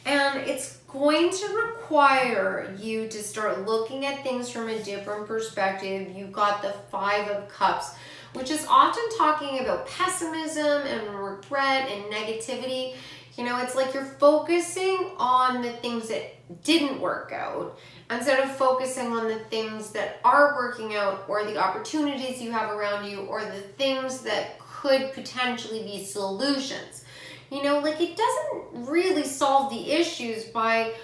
And it's going to require you to start looking at things from a different perspective. You've got the 5 of Cups, which is often talking about pessimism and regret and negativity. You know, it's like you're focusing on the things that didn't work out instead of focusing on the things that are working out, or the opportunities you have around you, or the things that could potentially be solutions. You know, like it doesn't really solve the issues by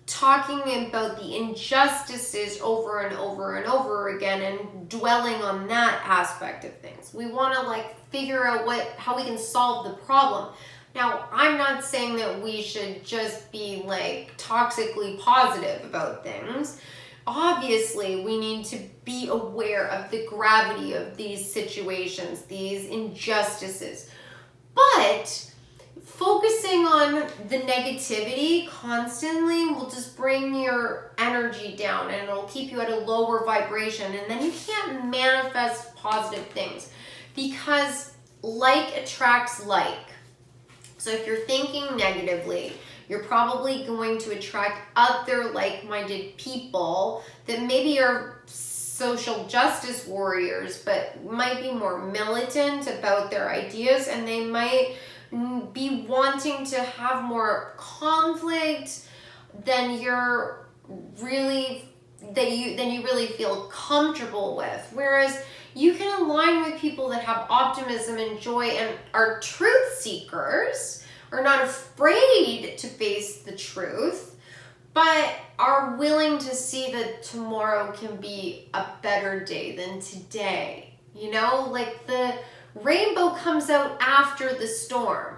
talking about the injustices over and over and over again and dwelling on that aspect of things. We want to like figure out how we can solve the problem. Now, I'm not saying that we should just be like toxically positive about things. Obviously, we need to be aware of the gravity of these situations, these injustices. But focusing on the negativity constantly will just bring your energy down, and it'll keep you at a lower vibration, and then you can't manifest positive things, because like attracts like. So if you're thinking negatively, you're probably going to attract other like-minded people that maybe are social justice warriors, but might be more militant about their ideas, and they might be wanting to have more conflict than you really feel comfortable with. Whereas you can align with people that have optimism and joy and are truth seekers, are not afraid to face the truth, but are willing to see that tomorrow can be a better day than today. You know, like the rainbow comes out after the storm.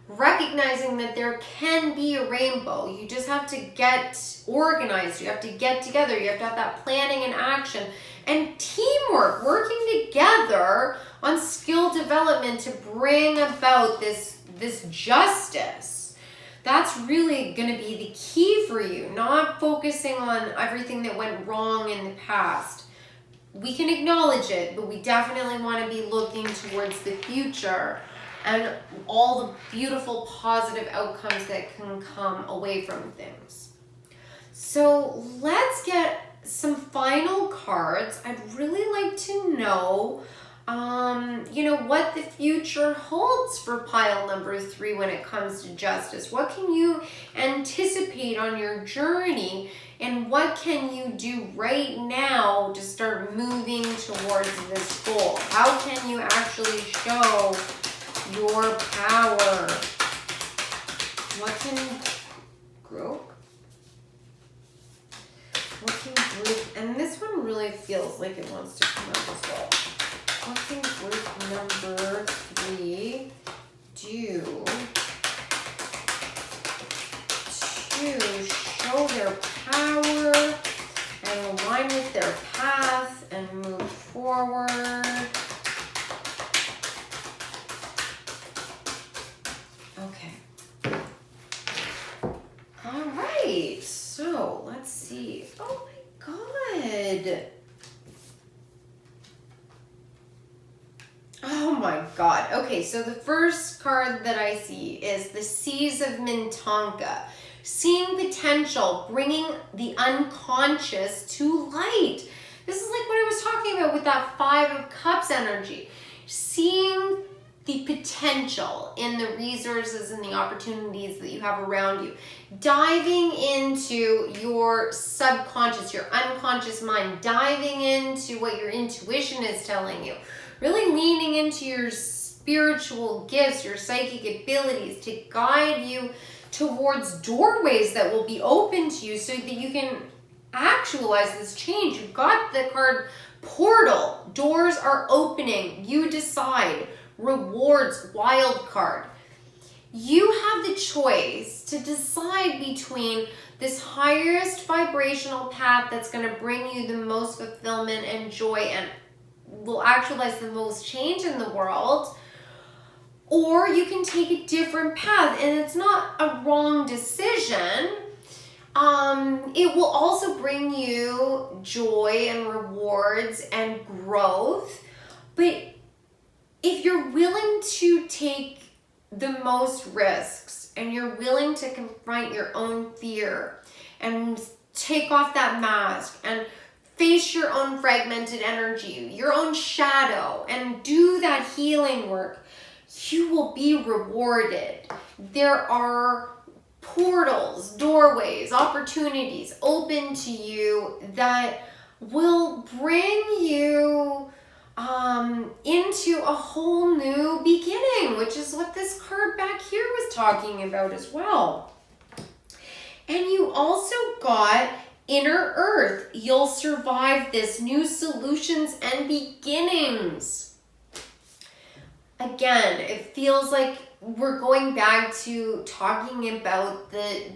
Recognizing that there can be a rainbow. You just have to get organized. You have to get together. You have to have that planning and action and teamwork, working together on skill development to bring about this justice. That's really going to be the key for you, not focusing on everything that went wrong in the past. We can acknowledge it, but we definitely want to be looking towards the future and all the beautiful positive outcomes that can come away from things. So let's get some final cards. I'd really like to know, what the future holds for pile number 3 when it comes to justice. What can you anticipate on your journey, and what can you do right now to start moving towards this goal? How can you actually show your power? What can group? What can group? And this one really feels like it wants to come out as well. What can group number 3 do to show their power and align with their path and move forward? Okay. All right. So let's see. Oh my God. Oh my God. Okay, so the first card that I see is the Seas of Mintanka. Seeing potential, bringing the unconscious to light. This is like what I was talking about with that 5 of Cups energy. Seeing the potential in the resources and the opportunities that you have around you. Diving into your subconscious, your unconscious mind. Diving into what your intuition is telling you. Really leaning into your spiritual gifts, your psychic abilities to guide you towards doorways that will be open to you so that you can actualize this change. You've got the card Portal. Doors are opening. You decide. Rewards, wild card. You have the choice to decide between this highest vibrational path that's going to bring you the most fulfillment and joy and will actualize the most change in the world, or you can take a different path, and it's not a wrong decision. It will also bring you joy and rewards and growth, but if you're willing to take the most risks and you're willing to confront your own fear and take off that mask and face your own fragmented energy, your own shadow, and do that healing work, you will be rewarded. There are portals, doorways, opportunities open to you that will bring you into a whole new beginning, which is what this card back here was talking about as well. And you also got Inner Earth. You'll survive this. New solutions and beginnings. Again, it feels like we're going back to talking about the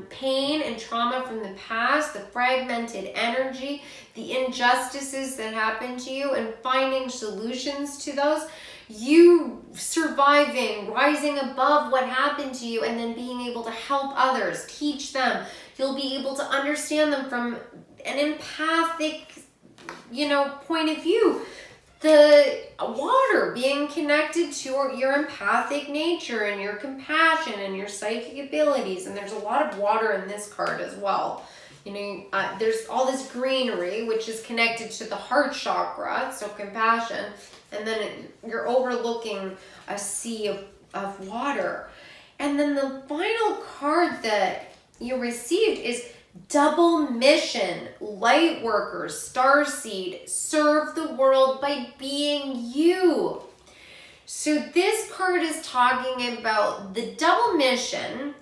pain and trauma from the past, the fragmented energy, the injustices that happened to you, and finding solutions to those. You surviving, rising above what happened to you, and then being able to help others, teach them. You'll be able to understand them from an empathic, point of view. The water being connected to your empathic nature and your compassion and your psychic abilities. And there's a lot of water in this card as well. There's all this greenery, which is connected to the heart chakra, so compassion. And then you're overlooking a sea of water. And then the final card that you received is double mission, light workers, starseed, serve the world by being you. So this card is talking about the double mission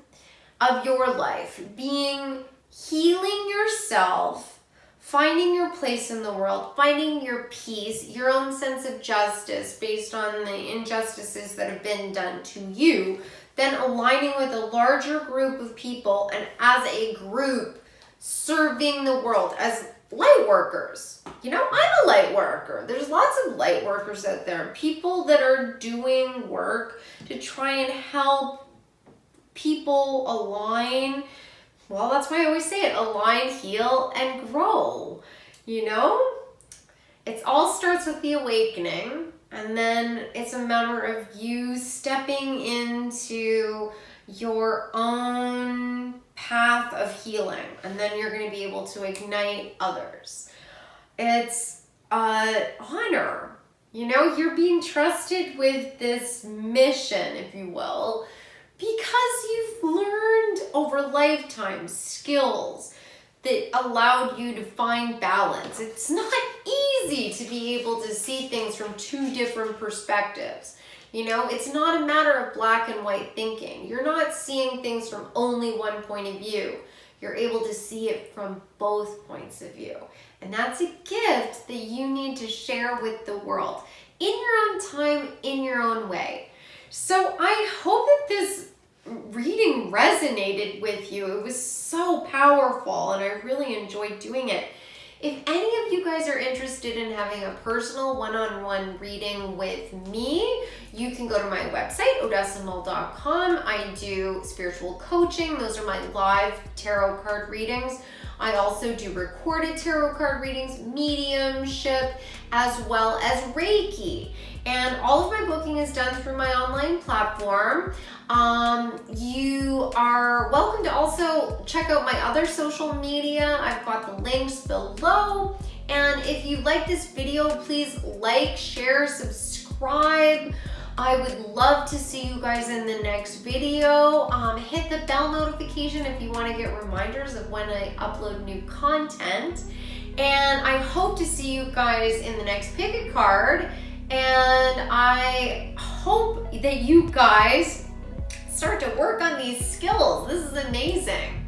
of your life, being healing yourself, finding your place in the world, finding your peace, your own sense of justice based on the injustices that have been done to you, then aligning with a larger group of people, and as a group serving the world as light workers. I'm a light worker. There's lots of light workers out there, people that are doing work to try and help people align. Well, that's why I always say it, align, heal, and grow. It all starts with the awakening, and then it's a matter of you stepping into your own path of healing, and then you're going to be able to ignite others. It's an honor. You're being trusted with this mission, if you will, because you've learned over lifetimes skills that allowed you to find balance. It's not easy to be able to see things from two different perspectives. It's not a matter of black and white thinking. You're not seeing things from only one point of view. You're able to see it from both points of view. And that's a gift that you need to share with the world in your own time, in your own way. So I hope that this reading resonated with you. It was so powerful, and I really enjoyed doing it. If any of you guys are interested in having a personal one-on-one reading with me, you can go to my website, odessaandI.com. I do spiritual coaching. Those are my live tarot card readings. I also do recorded tarot card readings, mediumship, as well as Reiki. And all of my booking is done through my online platform. You are welcome to also check out my other social media. I've got the links below. And if you like this video, please like, share, subscribe. I would love to see you guys in the next video. Hit the bell notification if you want to get reminders of when I upload new content. And I hope to see you guys in the next pick a card. And I hope that you guys start to work on these skills. This is amazing.